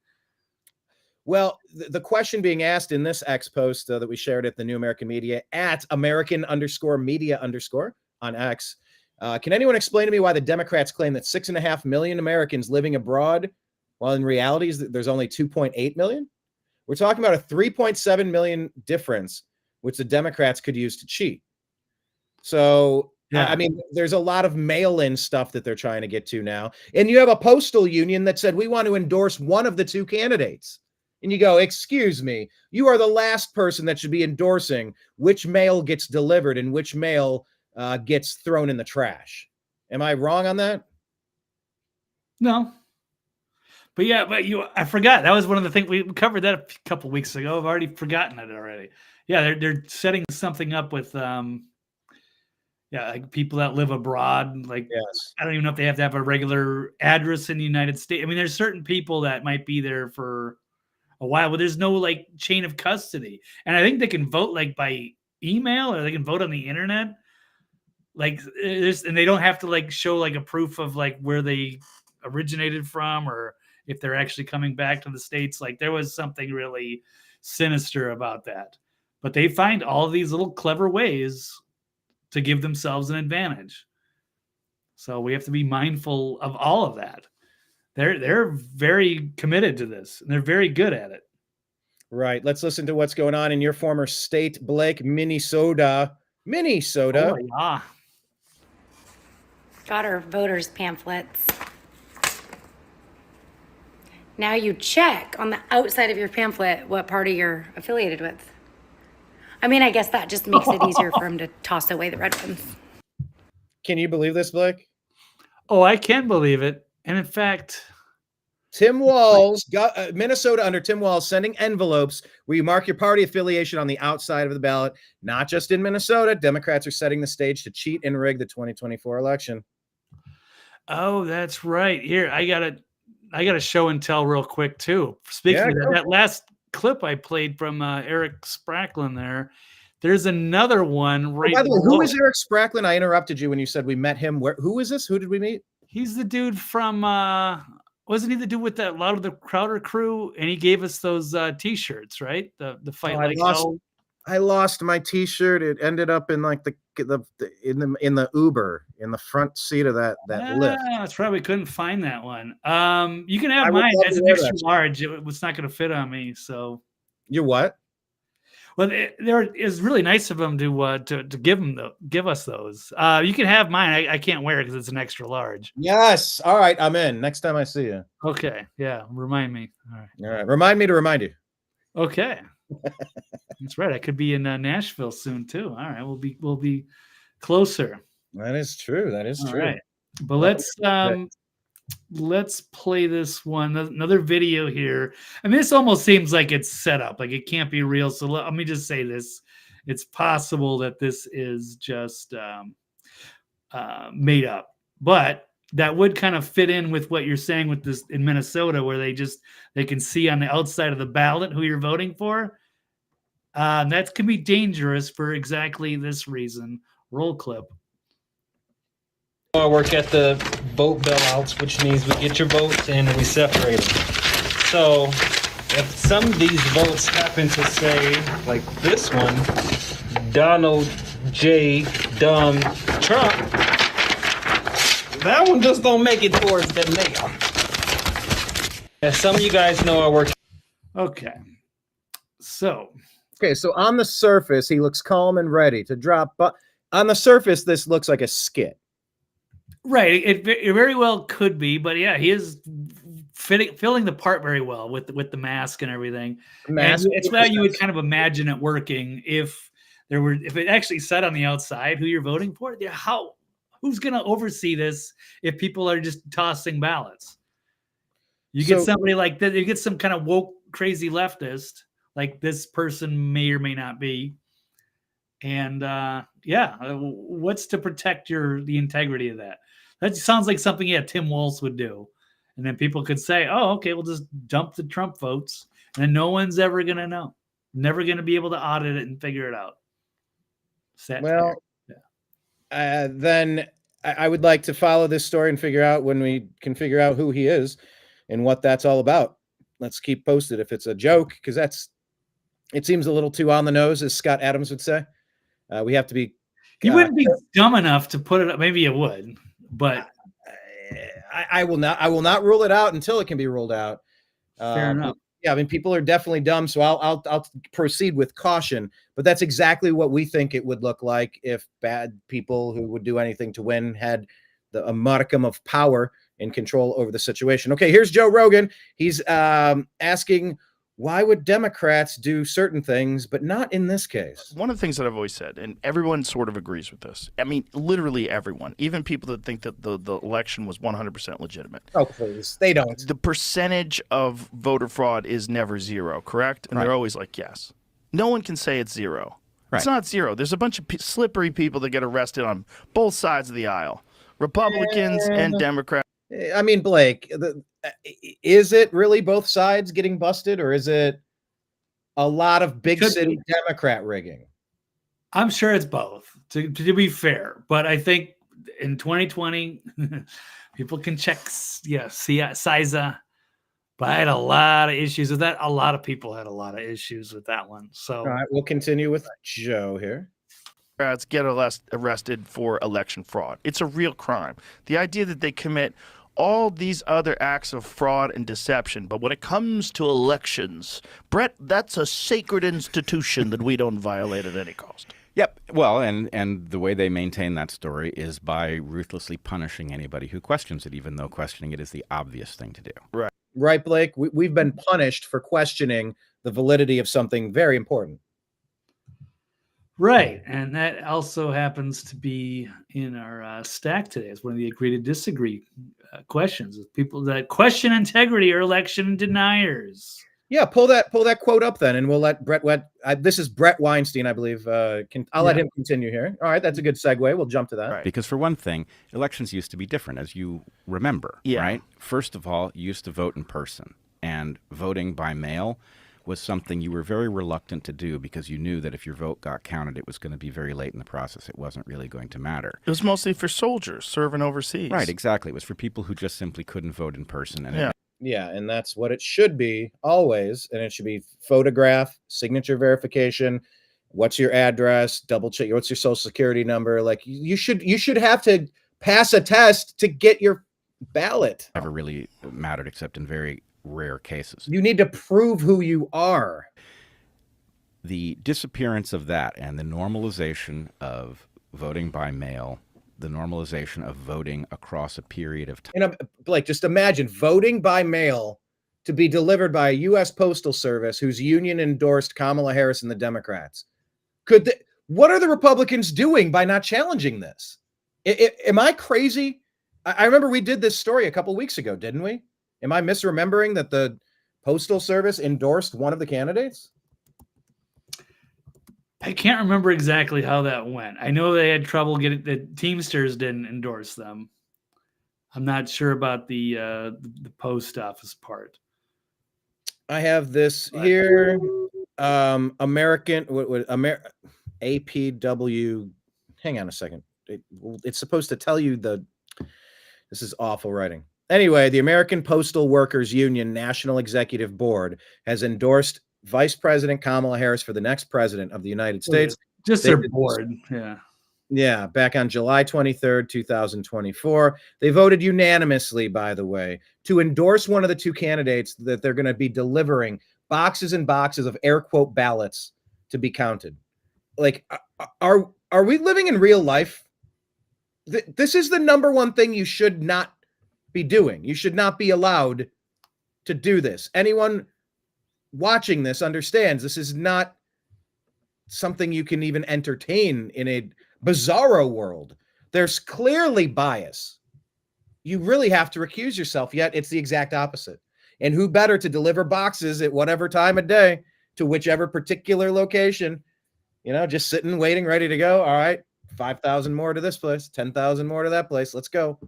Well, the question being asked in this X post that we shared at the New American Media at American_media_ on X. Can anyone explain to me why the Democrats claim that 6.5 million Americans living abroad, while in reality there's only 2.8 million? We're talking about a 3.7 million difference, which the Democrats could use to cheat. So, yeah. I mean, there's a lot of mail-in stuff that they're trying to get to now. And you have a postal union that said, we want to endorse one of the two candidates. And you go, excuse me, you are the last person that should be endorsing which mail gets delivered and which mail gets thrown in the trash. Am I wrong on that? No. But yeah, I forgot. That was one of the things we covered that a couple weeks ago. I've already forgotten it already. Yeah, they're setting something up with Yeah, like people that live abroad, like Yes. I don't even know if they have to have a regular address in the United States. I mean, there's certain people that might be there for a while, but there's no like chain of custody. And I think they can vote like by email or they can vote on the internet. Like and they don't have to like show like a proof of like where they originated from or if they're actually coming back to the States. Like there was something really sinister about that. But they find all these little clever ways to give themselves an advantage. So we have to be mindful of all of that. They're very committed to this and they're very good at it. Right. Let's listen to what's going on in your former state, Blake, Minnesota. Minnesota. Oh, yeah. Got our voters' pamphlets. Now you check on the outside of your pamphlet what party you're affiliated with. I mean, I guess that just makes it easier for him to toss away the red ones. Can you believe this, Blake? Oh, I can believe it. And in fact, Tim Walz, Minnesota under Tim Walz, sending envelopes where you mark your party affiliation on the outside of the ballot. Not just in Minnesota. Democrats are setting the stage to cheat and rig the 2024 election. Oh, that's right. Here, I got a show and tell real quick too. Speaking of that last clip I played from Eric Spracklin there's another one right by the way, who is Eric Spracklin? I interrupted you when you said we met him. Who is this? Who did we meet? He's the dude from wasn't he the dude with that lot of the Crowder crew? And he gave us those t-shirts, right? The fight like hell. I lost my t-shirt. It ended up in like in the Uber in the front seat of that lift. That's right. We couldn't find that one. You can have mine as an extra large. It was not going to fit on me. So you what? Well, it's really nice of them to give us those. You can have mine. I can't wear it because it's an extra large. Yes. All right. I'm in. Next time I see you. Okay. Yeah. Remind me. All right. All right. Remind me to remind you. Okay. That's right. I could be in Nashville soon too. All right. We'll be closer. That is true. That is true. Right. But let's play this one. Another video here. I mean, this almost seems like it's set up. Like it can't be real. So let me just say this. It's possible that this is just made up. But that would kind of fit in with what you're saying with this in Minnesota, where they can see on the outside of the ballot who you're voting for. That can be dangerous for exactly this reason. Roll clip. I work at the vote bailouts, which means we get your votes and we separate them. So if some of these votes happen to say, like this one, Donald J. Dumb Trump, that one just don't make it towards the mail. As some of you guys know, I work. Okay. So on the surface, he looks calm and ready to drop. But on the surface, this looks like a skit. Right. It very well could be. But yeah, he is filling the part very well with the mask and everything. It's how you would kind of imagine it working if it actually said on the outside who you're voting for. Who's going to oversee this if people are just tossing ballots? You get somebody like that. You get some kind of woke, crazy leftist, like this person may or may not be. And what's to protect the integrity of that? That sounds like something Tim Walz would do. And then people could say, oh, okay, we'll just dump the Trump votes. And then no one's ever going to know. Never going to be able to audit it and figure it out. Then I would like to follow this story and figure out when we can figure out who he is and what that's all about. Let's keep posted if it's a joke, because it seems a little too on the nose, as Scott Adams would say. We have to be. You wouldn't be dumb enough to put it up. Maybe you would, but I will not. I will not rule it out until it can be ruled out. Fair enough. Yeah, I mean, people are definitely dumb, so I'll proceed with caution. But that's exactly what we think it would look like if bad people who would do anything to win had a modicum of power and control over the situation. Okay, here's Joe Rogan. He's asking, why would Democrats do certain things, but not in this case? One of the things that I've always said, and everyone sort of agrees with this. I mean, literally everyone, even people that think that the election was 100% legitimate. Oh, please. They don't. The percentage of voter fraud is never zero, correct? And right. They're always like, yes. No one can say it's zero. It's not zero. There's a bunch of slippery people that get arrested on both sides of the aisle, Republicans and Democrats. I mean, Blake, is it really both sides getting busted, or is it a lot of big city Democrat rigging? I'm sure it's both, to be fair. But I think in 2020, people can check, CISA. But I had a lot of issues with that. A lot of people had a lot of issues with that one. So, all right, we'll continue with Joe here. Get arrested for election fraud. It's a real crime. The idea that they commit all these other acts of fraud and deception, but when it comes to elections, Brett, that's a sacred institution that we don't violate at any cost. Yep. Well, and the way they maintain that story is by ruthlessly punishing anybody who questions it, even though questioning it is the obvious thing to do. Right. Right, Blake? We've been punished for questioning the validity of something very important. Right. And that also happens to be in our stack today. It's one of the agree to disagree questions with people that question integrity or election deniers. Yeah, pull that quote up then, and we'll let Brett. This is Brett Weinstein, I believe. I'll let him continue here. All right, that's a good segue. We'll jump to that. Right. Because for one thing, elections used to be different, as you remember. Yeah. Right. First of all, you used to vote in person, and voting by mail was something you were very reluctant to do because you knew that if your vote got counted, it was going to be very late in the process. It wasn't really going to matter. It was mostly for soldiers serving overseas. Right. Exactly. It was for people who just simply couldn't vote in person. And Yeah, and that's what it should be always. And it should be photograph, signature verification. What's your address? Double check. What's your social security number? Like you should have to pass a test to get your ballot. never really mattered except in very rare cases. You need to prove who you are. The disappearance of that and the normalization of voting by mail, the normalization of voting across a period of time. Blake, just imagine voting by mail to be delivered by a U.S. Postal Service whose union endorsed Kamala Harris and the Democrats. What are the Republicans doing by not challenging this? Am I crazy? I remember we did this story a couple weeks ago, didn't we? Am I misremembering that the Postal Service endorsed one of the candidates? I can't remember exactly how that went. I know they had trouble getting the Teamsters didn't endorse them. I'm not sure about the post office part. I have this here. APW. Hang on a second. It's supposed to tell you this is awful writing. Anyway, the American Postal Workers Union National Executive Board has endorsed Vice President Kamala Harris for the next president of the United States. Just their board. Yeah. Yeah. Back on July 23rd, 2024. They voted unanimously, by the way, to endorse one of the two candidates that they're going to be delivering boxes and boxes of air quote ballots to be counted. Like, are we living in real life? This is the number one thing you should not be doing. You should not be allowed to do this. Anyone watching this understands this is not something you can even entertain in a bizarro world. There's clearly bias. You really have to recuse yourself, yet it's the exact opposite. And who better to deliver boxes at whatever time of day to whichever particular location, just sitting, waiting, ready to go. All right, 5,000 more to this place, 10,000 more to that place. Let's go.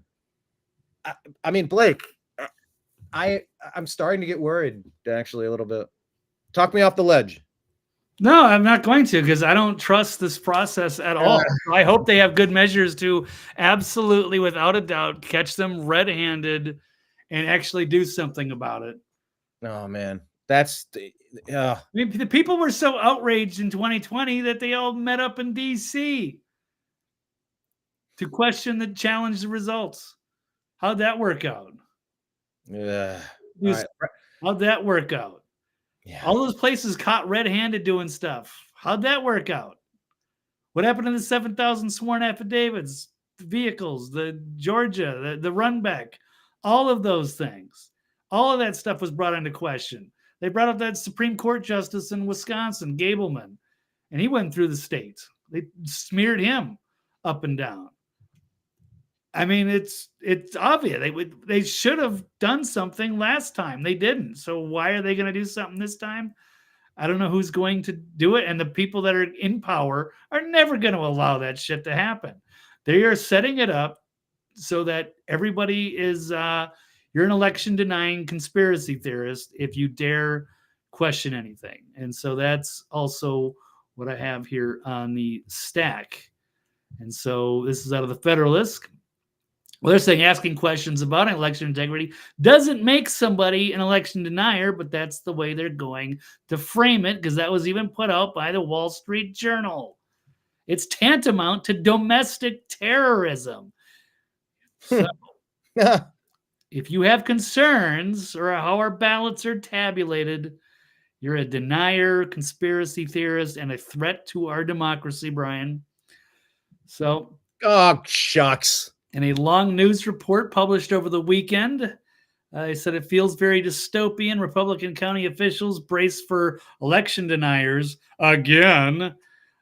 I mean, Blake, I'm starting to get worried, actually, a little bit. Talk me off the ledge. No, I'm not going to, because I don't trust this process at all. I hope they have good measures to absolutely, without a doubt, catch them red-handed and actually do something about it. Oh, man. I mean, the people were so outraged in 2020 that they all met up in D.C. to question the challenge the results. How'd that work out? Yeah. How'd that work out? Yeah. All those places caught red-handed doing stuff. How'd that work out? What happened to the 7,000 sworn affidavits, the vehicles, the Georgia, the run back, all of those things? All of that stuff was brought into question. They brought up that Supreme Court justice in Wisconsin, Gableman, and he went through the state. They smeared him up and down. I mean, it's obvious. They should have done something last time. They didn't. So why are they going to do something this time? I don't know who's going to do it. And the people that are in power are never going to allow that shit to happen. They are setting it up so that everybody is, you're an election denying conspiracy theorist if you dare question anything. And so that's also what I have here on the stack. And so this is out of the Federalist. Well, they're saying asking questions about election integrity doesn't make somebody an election denier, but that's the way they're going to frame it, because that was even put out by the Wall Street Journal. It's tantamount to domestic terrorism. So if you have concerns or how our ballots are tabulated, you're a denier, conspiracy theorist, and a threat to our democracy, Brian. So, oh, shucks. In a long news report published over the weekend, they said it feels very dystopian. Republican county officials brace for election deniers again.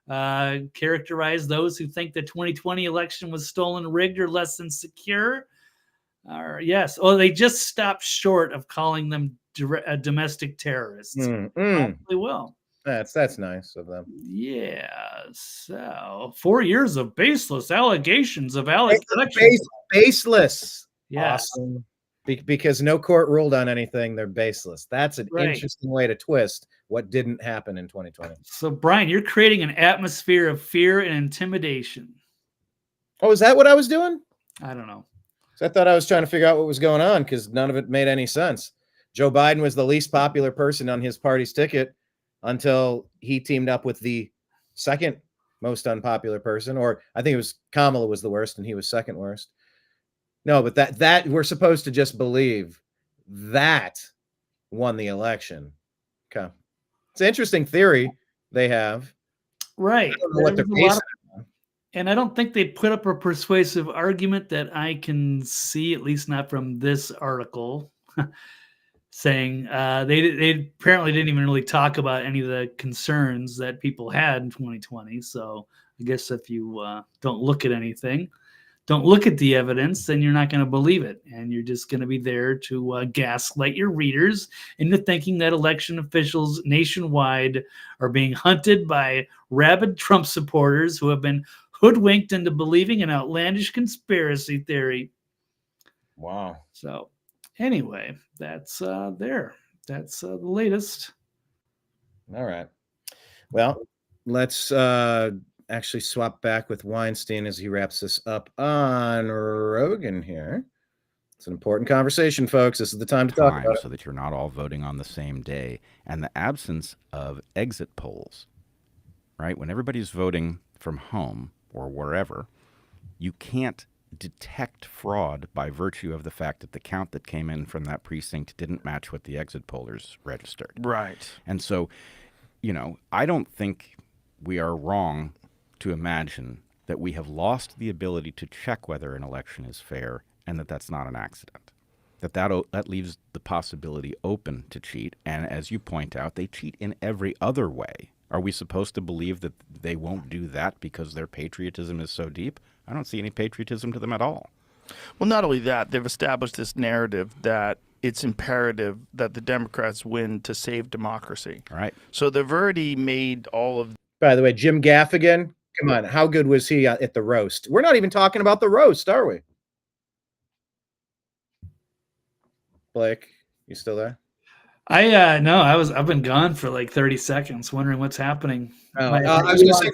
Characterize those who think the 2020 election was stolen, rigged, or less than secure. Yes. Oh, they just stopped short of calling them domestic terrorists. Probably will. That's nice of them. Yeah. So 4 years of baseless allegations of Alex. Baseless. Yes. Awesome. Because no court ruled on anything, they're baseless. That's an interesting way to twist what didn't happen in 2020. So, Brian, you're creating an atmosphere of fear and intimidation. Oh, is that what I was doing? I don't know. So I thought I was trying to figure out what was going on because none of it made any sense. Joe Biden was the least popular person on his party's ticket until he teamed up with the second most unpopular person, or I think it was Kamala was the worst and he was second worst. No, but that we're supposed to just believe that won the election. Okay. It's an interesting theory they have. Right. I don't know what they're basing on. And I don't think they put up a persuasive argument that I can see, at least not from this article, saying they apparently didn't even really talk about any of the concerns that people had in 2020. So I guess if you don't look at anything, don't look at the evidence, then you're not going to believe it. And you're just going to be there to gaslight your readers into thinking that election officials nationwide are being hunted by rabid Trump supporters who have been hoodwinked into believing an outlandish conspiracy theory. Wow. So anyway, that's there. That's the latest. All right. Well, let's actually swap back with Weinstein as he wraps this up on Rogan here. It's an important conversation, folks. This is the time to talk about it. So that you're not all voting on the same day. And the absence of exit polls, right? When everybody's voting from home or wherever, you can't detect fraud by virtue of the fact that the count that came in from that precinct didn't match what the exit pollers registered. Right. And so, I don't think we are wrong to imagine that we have lost the ability to check whether an election is fair and that that's not an accident. That leaves the possibility open to cheat. And as you point out, they cheat in every other way. Are we supposed to believe that they won't do that because their patriotism is so deep? I don't see any patriotism to them at all. Well, not only that, they've established this narrative that it's imperative that the Democrats win to save democracy. Right. So they've already made all of... By the way, Jim Gaffigan, come on, how good was he at the roast? We're not even talking about the roast, are we? Blake, you still there? No, I've been gone for like 30 seconds wondering what's happening. I was going to say,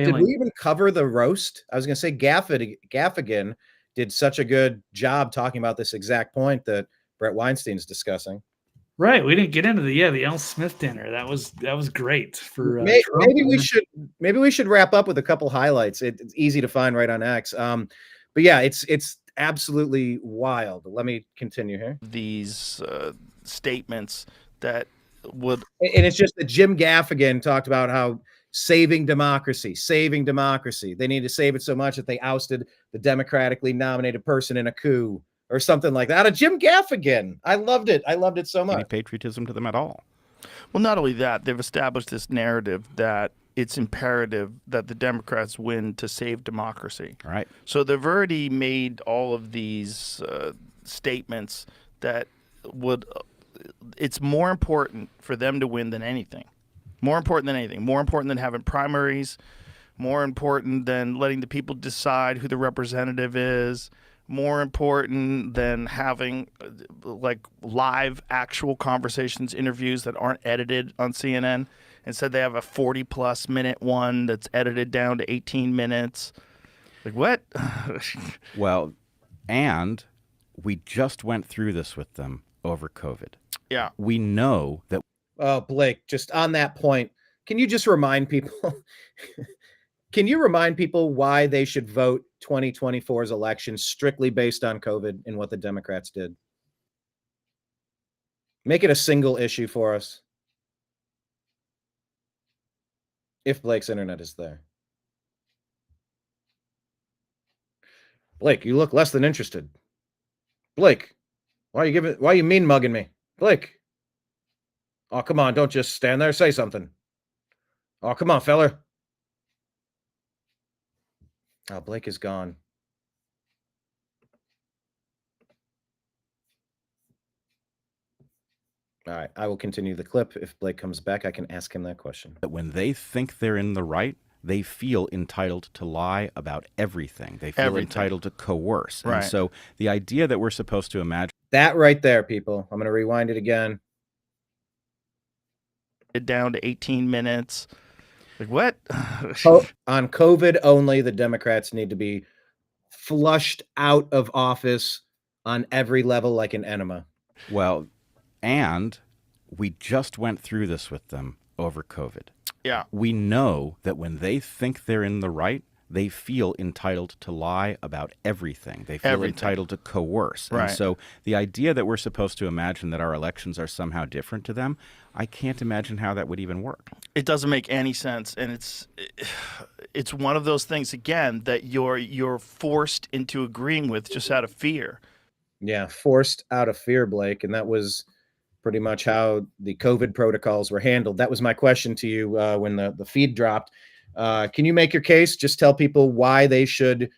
did we even cover the roast? I was going to say Gaffigan did such a good job talking about this exact point that Brett Weinstein's discussing. Right, we didn't get into the Al Smith dinner. That was great for. Maybe we should wrap up with a couple highlights. It's easy to find right on X. But yeah, it's absolutely wild. Let me continue here. These statements that would, and it's just that Jim Gaffigan talked about how saving democracy. They need to save it so much that they ousted the democratically nominated person in a coup. Or something like that. Out of Jim Gaffigan. I loved it so much. Any patriotism to them at all. Well, not only that, they've established this narrative that it's imperative that the Democrats win to save democracy. Right. So they've already made all of these statements that would it's more important for them to win than anything. More important than anything. More important than having primaries. More important than letting the people decide who the representative is. More important than having like live actual conversations, interviews that aren't edited on CNN. Instead, they have a 40-plus minute one that's edited down to 18 minutes. Like, what? Well, and we just went through this with them over COVID. Yeah. We know that. Oh, Blake, just on that point, can you just remind people? Can you remind people why they should vote 2024's election strictly based on COVID and what the Democrats did? Make it a single issue for us. If Blake's internet is there. Blake, you look less than interested. Blake, why are you mean mugging me? Blake. Oh, come on, don't just stand there, say something. Oh, come on, feller. Oh, Blake is gone. All right, I will continue the clip. If Blake comes back, I can ask him that question. That when they think they're in the right, they feel entitled to lie about everything. They feel entitled to coerce. Right. And so the idea that we're supposed to imagine. That right there, people. I'm going to rewind it again. Down to 18 minutes. Like, what? On COVID only, the Democrats need to be flushed out of office on every level like an enema. Well, and we just went through this with them over COVID. Yeah. We know that when they think they're in the right, they feel entitled to lie about everything. They feel entitled to coerce. Right. And so the idea that we're supposed to imagine that our elections are somehow different to them, I can't imagine how that would even work. It doesn't make any sense, and it's one of those things again that you're forced into agreeing with just out of fear. Yeah, forced out of fear, Blake, and that was pretty much how the COVID protocols were handled. That was my question to you when the feed dropped. Can you make your case? Just tell people why they should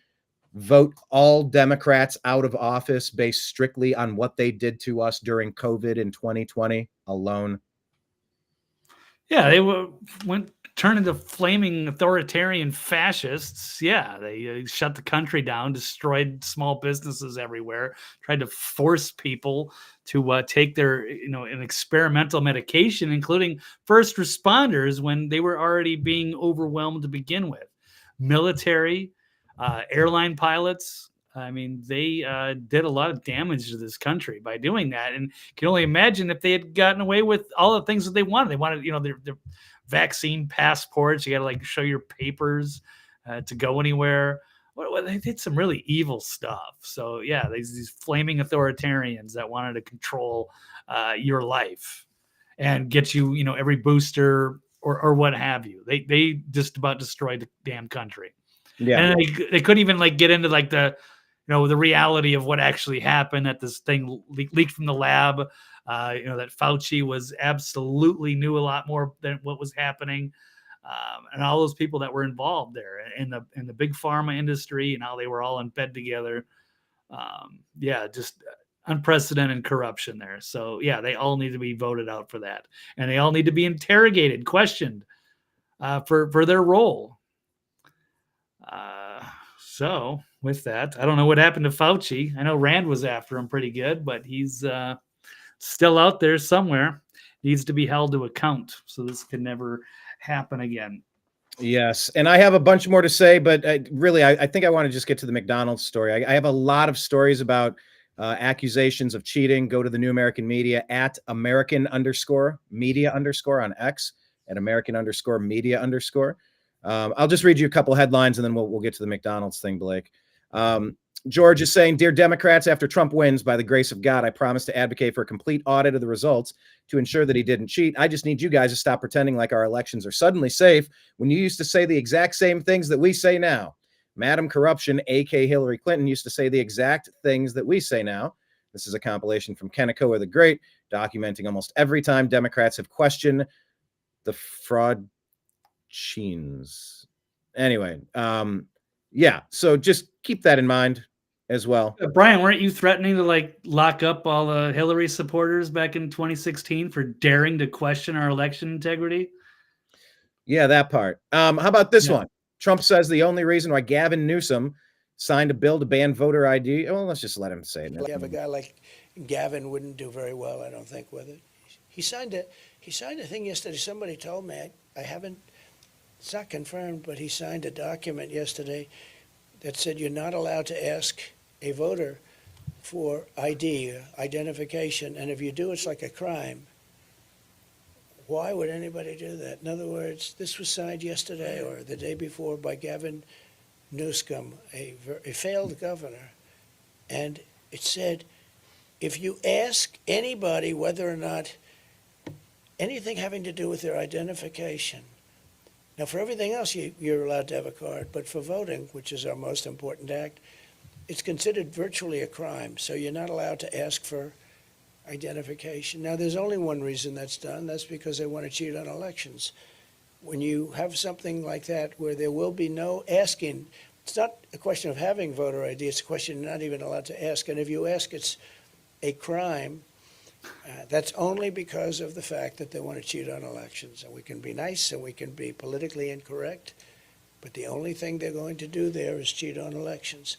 vote all Democrats out of office based strictly on what they did to us during COVID in 2020 alone. Yeah, they turned into flaming authoritarian fascists. Yeah, they shut the country down, destroyed small businesses everywhere, tried to force people to take their, an experimental medication, including first responders when they were already being overwhelmed to begin with. Military, airline pilots. I mean, they did a lot of damage to this country by doing that. And can only imagine if they had gotten away with all the things that they wanted. They wanted, their vaccine passports. You got to show your papers to go anywhere. Well, they did some really evil stuff. So yeah, these flaming authoritarians that wanted to control your life and get you, every booster or what have you. They just about destroyed the damn country. Yeah, and they couldn't even get into the reality of what actually happened, that this thing leaked from the lab. That Fauci was absolutely knew a lot more than what was happening. And all those people that were involved there in the big pharma industry and how they were all in bed together. Just unprecedented corruption there. So yeah, they all need to be voted out for that. And they all need to be interrogated, questioned for their role. So with that, I don't know what happened to Fauci. I know Rand was after him pretty good, but he's still out there somewhere. Needs to be held to account. So this could never happen again. Yes. And I have a bunch more to say, but I think I want to just get to the McDonald's story. I have a lot of stories about accusations of cheating. Go to the New American Media at American_media_ on X at American_media_. I'll just read you a couple headlines and then we'll get to the McDonald's thing, Blake. George is saying, "Dear Democrats, after Trump wins, by the grace of God, I promise to advocate for a complete audit of the results to ensure that he didn't cheat. I just need you guys to stop pretending like our elections are suddenly safe when you used to say the exact same things that we say now. Madam Corruption, a.k.a. Hillary Clinton, used to say the exact things that we say now." This is a compilation from Kennecoa the Great, documenting almost every time Democrats have questioned the fraud cheens. Anyway, so just keep that in mind. as well. Brian, weren't you threatening to like lock up all the Hillary supporters back in 2016 for daring to question our election integrity? Yeah, that part. How about this one? Trump says the only reason why Gavin Newsom signed a bill to ban voter ID. Well, let's just let him say it. You have a guy like Gavin wouldn't do very well, I don't think, with it. He signed a thing yesterday. Somebody told me, I haven't, it's not confirmed, but he signed a document yesterday that said you're not allowed to ask a voter for ID, identification, and if you do, it's like a crime. Why would anybody do that? In other words, this was signed yesterday or the day before by Gavin Newsom, a failed governor, and it said, if you ask anybody whether or not anything having to do with their identification, now for everything else you're allowed to have a card, but for voting, which is our most important act, it's considered virtually a crime, so you're not allowed to ask for identification. Now there's only one reason that's done, that's because they want to cheat on elections. When you have something like that where there will be no asking, it's not a question of having voter ID, it's a question you're not even allowed to ask, and if you ask it's a crime, that's only because of the fact that they want to cheat on elections. And we can be nice and we can be politically incorrect, but the only thing they're going to do there is cheat on elections.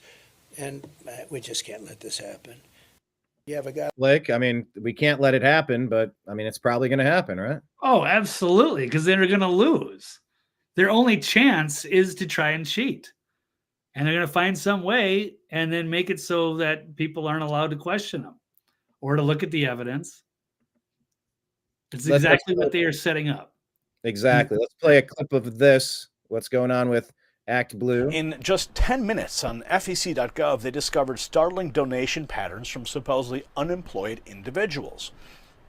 And we just can't let this happen. You have a guy like, I mean, we can't let it happen, but I mean, it's probably going to happen, right? Oh, absolutely, because they're going to lose. Their only chance is to try and cheat. And they're going to find some way and then make it so that people aren't allowed to question them or to look at the evidence. It's exactly what they are setting up. Exactly. Let's play a clip of this. What's going on with Act Blue? In just 10 minutes on FEC.gov, they discovered startling donation patterns from supposedly unemployed individuals.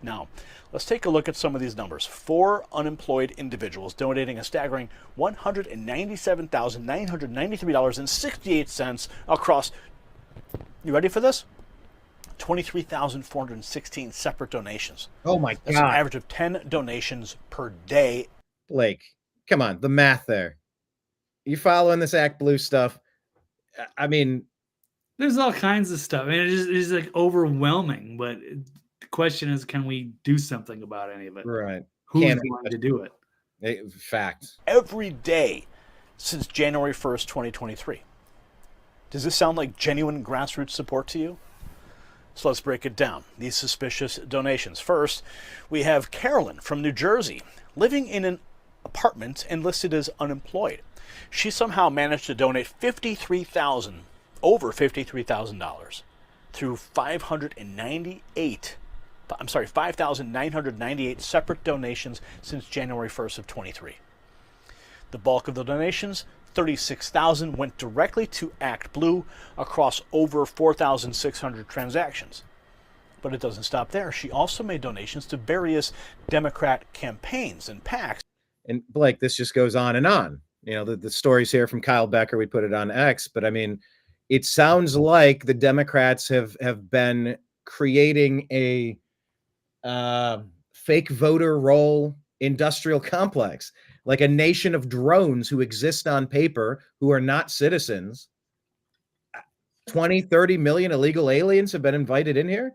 Now, let's take a look at some of these numbers. 4 unemployed individuals donating a staggering $197,993.68 across, you ready for this? 23,416 separate donations. Oh my God. That's an average of 10 donations per day. Blake, come on, the math there. You following this Act Blue stuff? I mean, there's all kinds of stuff. I mean, it's like overwhelming, but the question is, can we do something about any of it? Right. Who's going to do it? Fact. Every day since January 1st, 2023. Does this sound like genuine grassroots support to you? So let's break it down. These suspicious donations. First, we have Carolyn from New Jersey, living in an apartment and listed as unemployed. She somehow managed to donate over $53,000 through 5,998 separate donations since January 1st of 23. The bulk of the donations, 36,000, went directly to Act Blue across over 4,600 transactions. But it doesn't stop there. She also made donations to various Democrat campaigns and PACs. And Blake, this just goes on and on. You know, the stories here from Kyle Becker, we put it on X, but I mean, it sounds like the Democrats have been creating a fake voter roll industrial complex, like a nation of drones who exist on paper, who are not citizens. 20, 30 million illegal aliens have been invited in here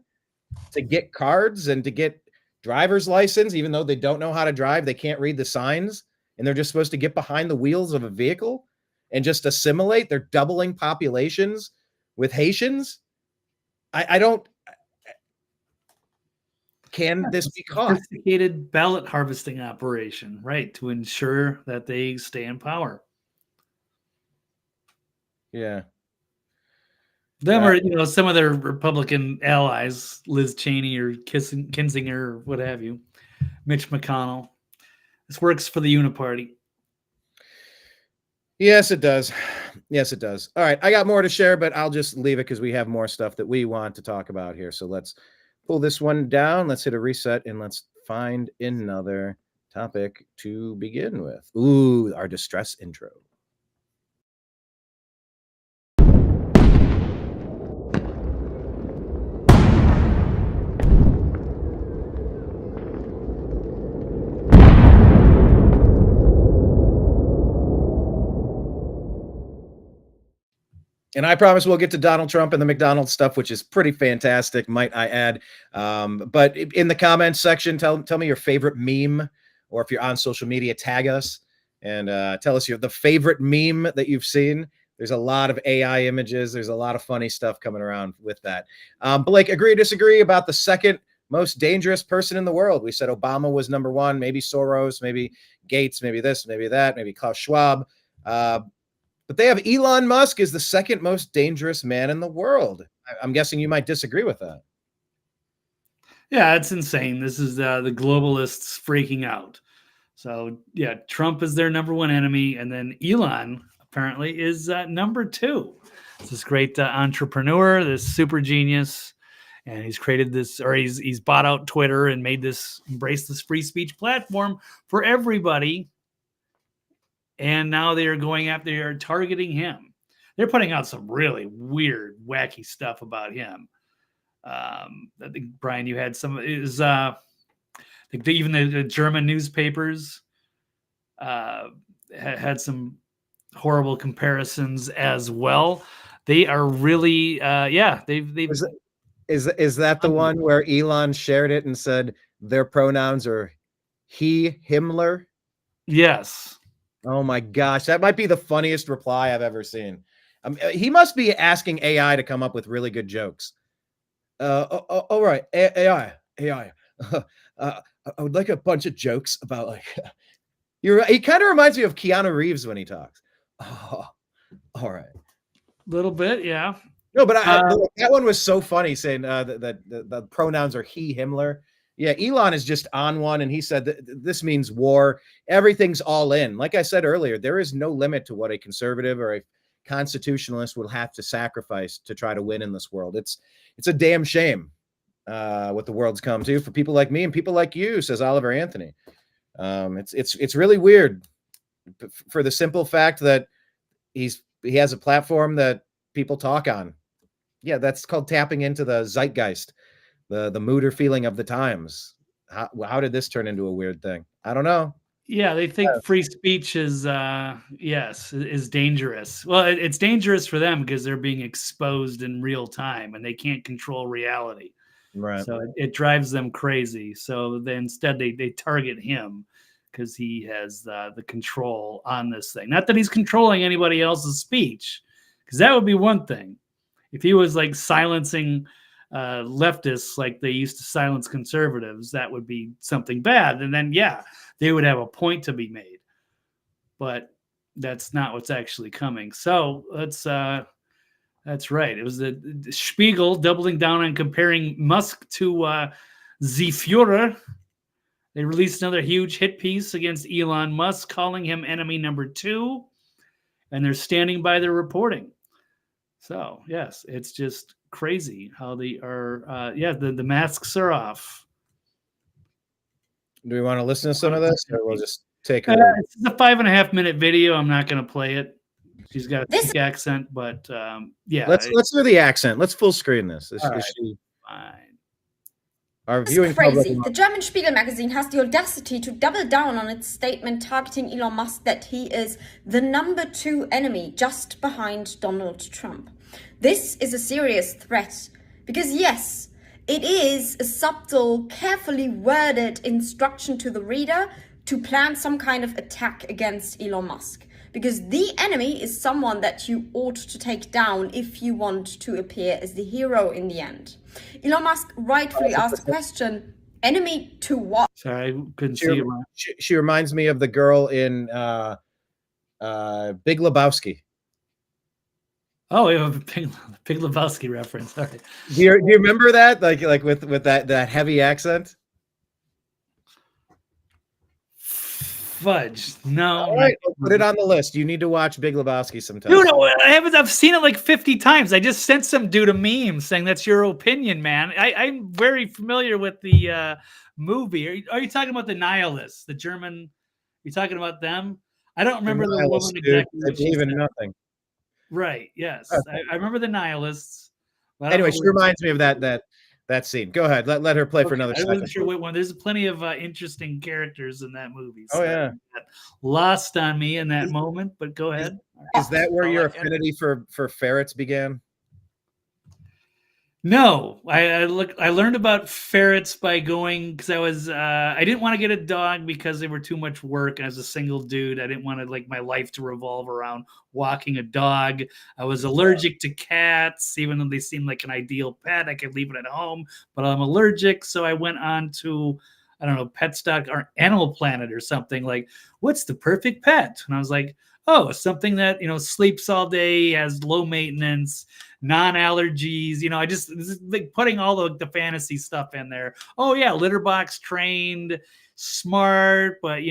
to get cards and to get driver's license, even though they don't know how to drive. They can't read the signs, and they're just supposed to get behind the wheels of a vehicle and just assimilate. They're doubling populations with Haitians. I don't. Can this be caught? Sophisticated ballot harvesting operation, right, to ensure that they stay in power. Yeah. Them or, you know, some of their Republican allies, Liz Cheney or Kinzinger or what have you, Mitch McConnell. This works for the Uniparty. Yes, it does. Yes, it does. All right. I got more to share, but I'll just leave it because we have more stuff that we want to talk about here. So let's pull this one down. Let's hit a reset and let's find another topic to begin with. Ooh, our distress intro. And I promise we'll get to Donald Trump and the McDonald's stuff, which is pretty fantastic, might I add. But in the comments section, tell me your favorite meme, or if you're on social media, tag us and tell us the favorite meme that you've seen. There's a lot of AI images. There's a lot of funny stuff coming around with that. Blake, agree or disagree about the second most dangerous person in the world? We said Obama was number one, maybe Soros, maybe Gates, maybe this, maybe that, maybe Klaus Schwab. But they have Elon Musk as the second most dangerous man in the world. I'm guessing you might disagree with that. Yeah, it's insane. This is the globalists freaking out. So yeah, Trump is their number one enemy, and then Elon apparently is number two. It's this great entrepreneur, this super genius, and he's created this, or he's bought out Twitter and embraced this free speech platform for everybody. And now they are targeting him. They're putting out some really weird, wacky stuff about him. I think, Brian, you had some, even the German newspapers had some horrible comparisons as well. They are really, they've Is that the one where Elon shared it and said their pronouns are he, Himmler? Yes. Oh my gosh, that might be the funniest reply I've ever seen. He must be asking AI to come up with really good jokes. All right, AI. I would like a bunch of jokes about like. He kind of reminds me of Keanu Reeves when he talks. Oh, all right, a little bit, yeah. No, but that one was so funny, saying that the pronouns are he, Himmler. Yeah, Elon is just on one, and he said that this means war. Everything's all in. Like I said earlier, there is no limit to what a conservative or a constitutionalist will have to sacrifice to try to win in this world. It's a damn shame what the world's come to for people like me and people like you, says Oliver Anthony. It's really weird for the simple fact that he has a platform that people talk on. Yeah, that's called tapping into the zeitgeist. The mood or feeling of the times. How did this turn into a weird thing? I don't know. Yeah, they think free speech is dangerous. Well, it's dangerous for them because they're being exposed in real time and they can't control reality. Right. So it drives them crazy. So then instead they target him because he has the control on this thing. Not that he's controlling anybody else's speech, because that would be one thing. If he was like silencing leftists like they used to silence conservatives, that would be something bad. And then, yeah, they would have a point to be made. But that's not what's actually coming. So that's right. It was the Spiegel doubling down on comparing Musk to the Führer. They released another huge hit piece against Elon Musk, calling him enemy number 2. And they're standing by their reporting. So, yes, it's just crazy how they are. The masks are off. Do we want to listen to some of this, or we'll just take it? It's a 5.5-minute video. I'm not going to play it. She's got a thick accent, but yeah. Let's do the accent. Let's full screen this. Fine. Our It's viewing crazy. The German Spiegel magazine has the audacity to double down on its statement targeting Elon Musk that he is the number 2 enemy just behind Donald Trump. This is a serious threat because, yes, it is a subtle, carefully worded instruction to the reader to plan some kind of attack against Elon Musk. Because the enemy is someone that you ought to take down if you want to appear as the hero in the end. Elon Musk rightfully asked the question, enemy to what? Sorry, I couldn't see it. She reminds me of the girl in Big Lebowski. Oh, we have a Big Lebowski reference. All right. Do you remember that? Like with that heavy accent? Fudge. No. All right, put it on the list. You need to watch Big Lebowski sometime. Dude, I've seen it like 50 times. I just sent some dude a meme saying that's your opinion, man. I'm very familiar with the movie. Are you talking about the Nihilists, the German? You talking about them? I don't remember the woman exactly. I believe in nothing. Right. Yes, Okay. I remember the Nihilists. Anyway, she reminds me of that scene. Go ahead. Let her play for another second. I wasn't sure what one. There's plenty of interesting characters in that movie. Oh, yeah. Lost on me in that moment, but go ahead. Is that where your affinity for ferrets began? No, I learned about ferrets by going because I didn't want to get a dog because they were too much work. As a single dude, I didn't want to my life to revolve around walking a dog. I was allergic to cats, even though they seemed like an ideal pet. I could leave it at home, but I'm allergic. So I went on to, I don't know, Petstock or Animal Planet or something like, what's the perfect pet? And I was like, oh, something that, sleeps all day, has low maintenance, non-allergies. I just like putting all the fantasy stuff in there. Oh yeah, litter box trained, smart, but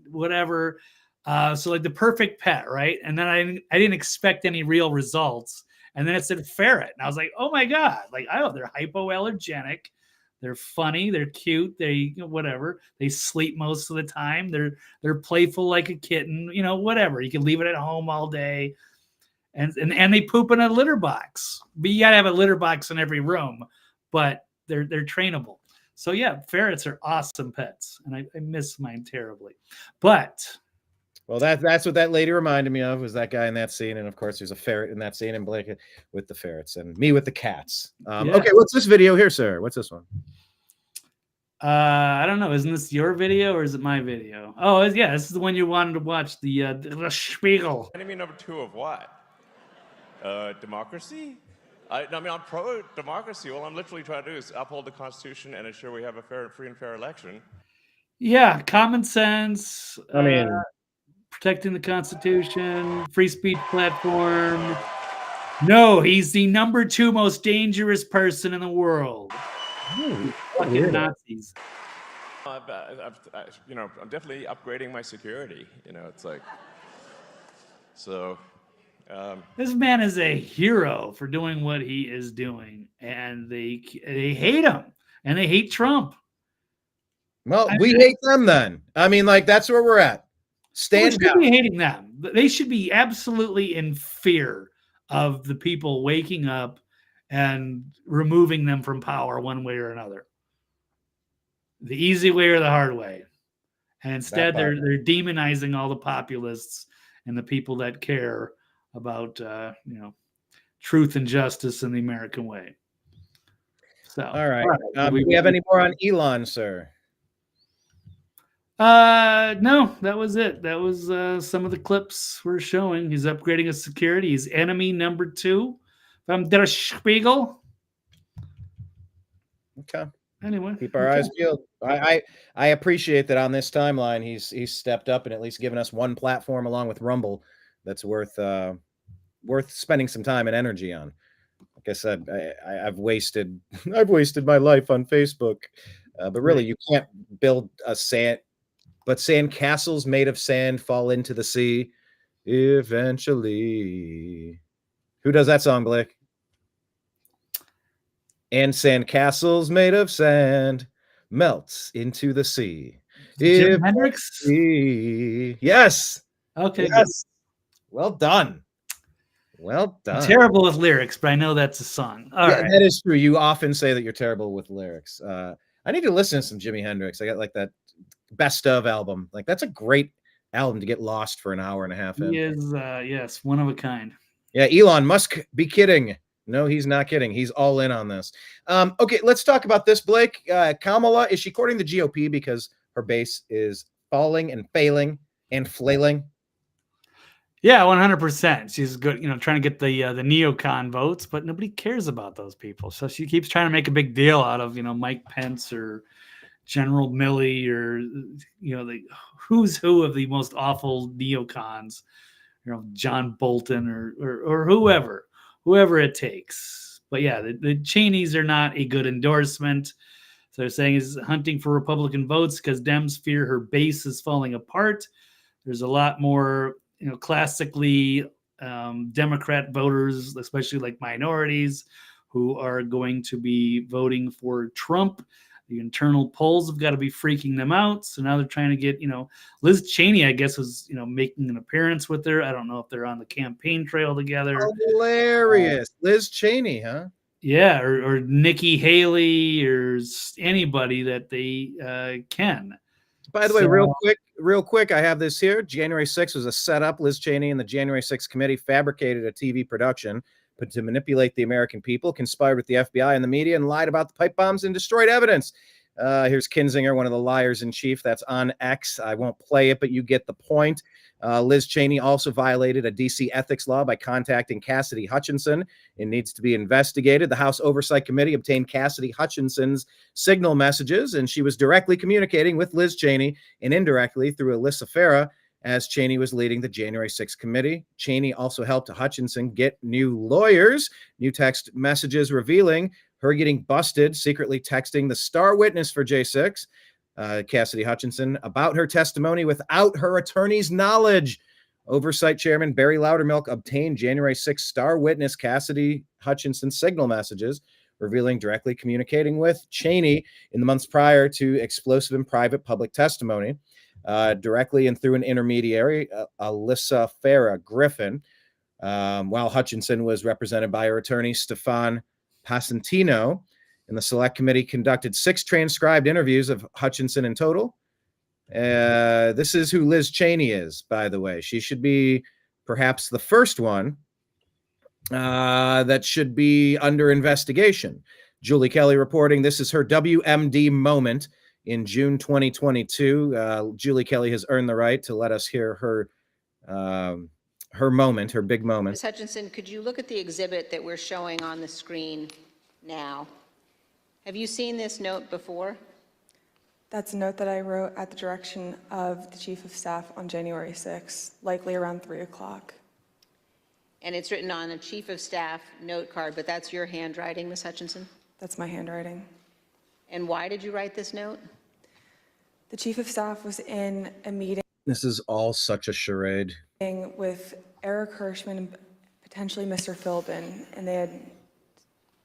whatever. So like the perfect pet, right? And then I didn't expect any real results. And then it said ferret. And I was like, oh my God, they're hypoallergenic. They're funny. They're cute. They whatever. They sleep most of the time. They're playful like a kitten. Whatever. You can leave it at home all day, and they poop in a litter box. But you gotta have a litter box in every room. But they're trainable. So yeah, ferrets are awesome pets, and I miss mine terribly. But well, that's what that lady reminded me of, was that guy in that scene, and of course there's a ferret in that scene, and Blake with the ferrets, and me with the cats. Okay, what's this video here, sir? What's this one? I don't know. Isn't this your video or is it my video? Oh, yeah, this is the one you wanted to watch. The Spiegel. Enemy number 2 of what? Democracy? I'm pro-democracy. All I'm literally trying to do is uphold the Constitution and ensure we have a free and fair election. Yeah, common sense. I mean, protecting the Constitution, free speech platform. No, he's the number 2 most dangerous person in the world. Fucking Nazis. I'm definitely upgrading my security. It's like, so. This man is a hero for doing what he is doing, and they hate him, and they hate Trump. Well, we hate them then. I mean, that's where we're at. Stand down. We should be hating them. They should be absolutely in fear of the people waking up and removing them from power one way or another. The easy way or the hard way. And instead they're demonizing all the populists and the people that care about truth and justice in the American way. So all right. Do we have any more on Elon, sir? No, that was it. That was some of the clips we're showing. He's upgrading his security. He's enemy number 2 from Der Spiegel. Okay. Anyway, keep our eyes peeled. I appreciate that on this timeline he's stepped up and at least given us one platform along with Rumble that's worth spending some time and energy on. Like I said, I've wasted my life on Facebook, but really you can't build but sand castles made of sand fall into the sea eventually. Who does that song, Blake? And sand castles made of sand melts into the sea. Jimi Hendrix? Yes. Okay. Yes. Well done. Well done. I'm terrible with lyrics, but I know that's a song. All right. That is true. You often say that you're terrible with lyrics. I need to listen to some Jimi Hendrix. I got that best of album. That's a great album to get lost for an hour and a half in. He is, yes, one of a kind. Yeah, Elon Musk be kidding. No, he's not kidding. He's all in on this. Okay, let's talk about this, Blake. Kamala, is she courting the GOP because her base is falling and failing and flailing? Yeah, 100%. She's good, trying to get the neocon votes, but nobody cares about those people. So she keeps trying to make a big deal out of, Mike Pence or General Milley or, the who's who of the most awful neocons, John Bolton or whoever it takes. But yeah, the Cheneys are not a good endorsement. So they're saying he's hunting for Republican votes because Dems fear her base is falling apart. There's a lot more, classically Democrat voters, especially like minorities, who are going to be voting for Trump. The internal polls have got to be freaking them out. So now they're trying to get, Liz Cheney, I guess, was, making an appearance with her. I don't know if they're on the campaign trail together. Hilarious. Liz Cheney, huh? Yeah. Or Nikki Haley or anybody that they can. By the way, real quick, I have this here. January 6th was a setup. Liz Cheney and the January 6th committee fabricated a TV production but to manipulate the American people, conspired with the FBI and the media, and lied about the pipe bombs and destroyed evidence. Here's Kinzinger, one of the liars in chief. That's on X. I won't play it, but you get the point. Liz Cheney also violated a D.C. ethics law by contacting Cassidy Hutchinson. It needs to be investigated. The House Oversight Committee obtained Cassidy Hutchinson's signal messages, and she was directly communicating with Liz Cheney and indirectly through Alyssa Farah as Cheney was leading the January 6th committee. Cheney also helped Hutchinson get new lawyers, new text messages revealing her getting busted, secretly texting the star witness for J6, Cassidy Hutchinson, about her testimony without her attorney's knowledge. Oversight Chairman Barry Loudermilk obtained January 6th star witness Cassidy Hutchinson signal messages, revealing directly communicating with Cheney in the months prior to explosive and private public testimony, directly and through an intermediary, Alyssa Farah Griffin, while Hutchinson was represented by her attorney, Stefan Pasentino. And the select committee conducted 6 transcribed interviews of Hutchinson in total. This is who Liz Cheney is, by the way. She should be perhaps the first one that should be under investigation. Julie Kelly reporting this is her WMD moment in June 2022. Julie Kelly has earned the right to let us hear her moment, her big moment. Ms. Hutchinson, could you look at the exhibit that we're showing on the screen now? Have you seen this note before? That's a note that I wrote at the direction of the Chief of Staff on January 6th, likely around 3 o'clock. And it's written on a Chief of Staff note card, but that's your handwriting, Ms. Hutchinson? That's my handwriting. And why did you write this note? The Chief of Staff was in a meeting. This is all such a charade. With Eric Hirschman and potentially Mr. Philbin, and they had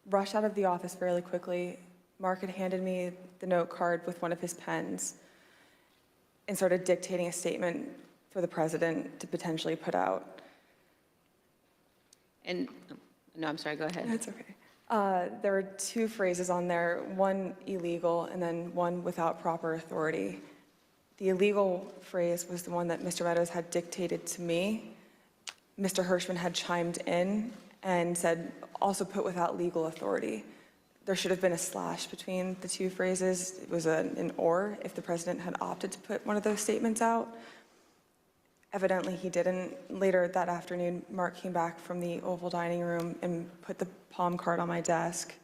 rushed out of the office fairly quickly. Mark had handed me the note card with one of his pens and started dictating a statement for the president to potentially put out. And, no, I'm sorry, go ahead. That's okay. There were 2 phrases on there, one illegal and then one without proper authority. The illegal phrase was the one that Mr. Meadows had dictated to me. Mr. Hirschman had chimed in and said, also put without legal authority. There should have been a slash between the 2 phrases. It was an or if the president had opted to put one of those statements out. Evidently he didn't. Later that afternoon, Mark came back from the Oval Dining Room and put the palm card on my desk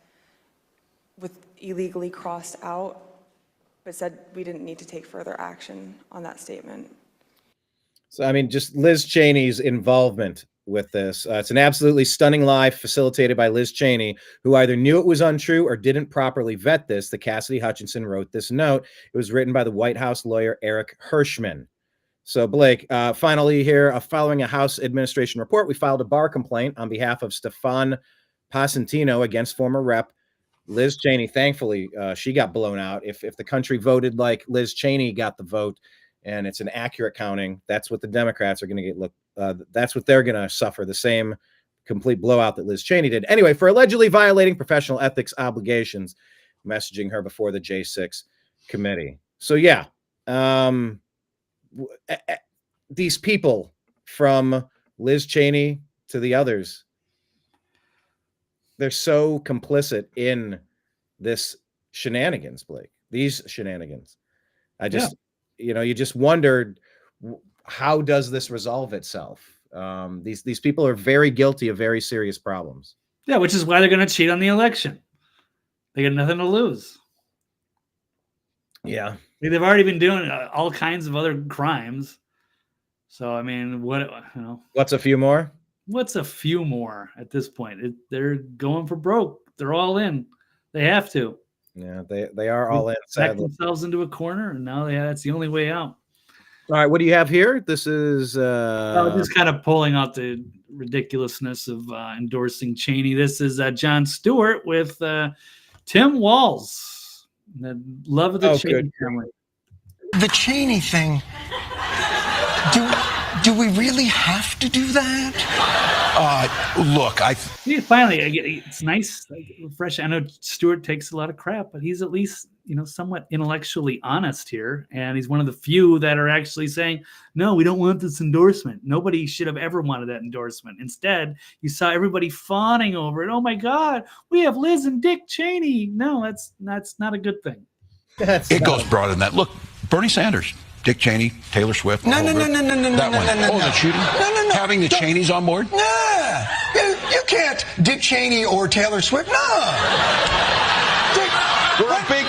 with illegally crossed out, but said we didn't need to take further action on that statement. So, I mean, just Liz Cheney's involvement with this. It's an absolutely stunning lie facilitated by Liz Cheney, who either knew it was untrue or didn't properly vet this. The Cassidy Hutchinson wrote this note. It was written by the White House lawyer Eric Hirschman. So, Blake, finally here, following a House administration report, we filed a bar complaint on behalf of Stefan Pasentino against former Rep. Liz Cheney. Thankfully, she got blown out. If the country voted like Liz Cheney got the vote, and it's an accurate counting, that's what the Democrats are going to get. That's what they're going to suffer, the same complete blowout that Liz Cheney did. Anyway, for allegedly violating professional ethics obligations, messaging her before the J6 committee. So, yeah, these people from Liz Cheney to the others, they're so complicit in this shenanigans, Blake, these shenanigans. You just wondered, how does this resolve itself? These people are very guilty of very serious problems. Yeah, which is why they're going to cheat on the election. They got nothing to lose. Yeah. They've already been doing all kinds of other crimes. So, I mean, what's a few more? What's a few more at this point? They're going for broke. They're all in. They have to. Yeah, they are all in. Back themselves into a corner, and now that's the only way out. All right, what do you have here? This is just kind of pulling out the ridiculousness of endorsing Cheney. This is Jon Stewart with Tim Walz. The love of the Cheney family. The Cheney thing. Do we really have to do that? Look, See, finally, it's nice, like, fresh. I know Stewart takes a lot of crap, but he's at least, somewhat intellectually honest here. And he's one of the few that are actually saying, no, we don't want this endorsement. Nobody should have ever wanted that endorsement. Instead, you saw everybody fawning over it. Oh my God, we have Liz and Dick Cheney. No, that's not a good thing. it goes broader than that. Look, Bernie Sanders, Dick Cheney, Taylor Swift. No. That one. No. The shooting? No. Having the Cheneys on board? No. You can't Dick Cheney or Taylor Swift. No. We're a big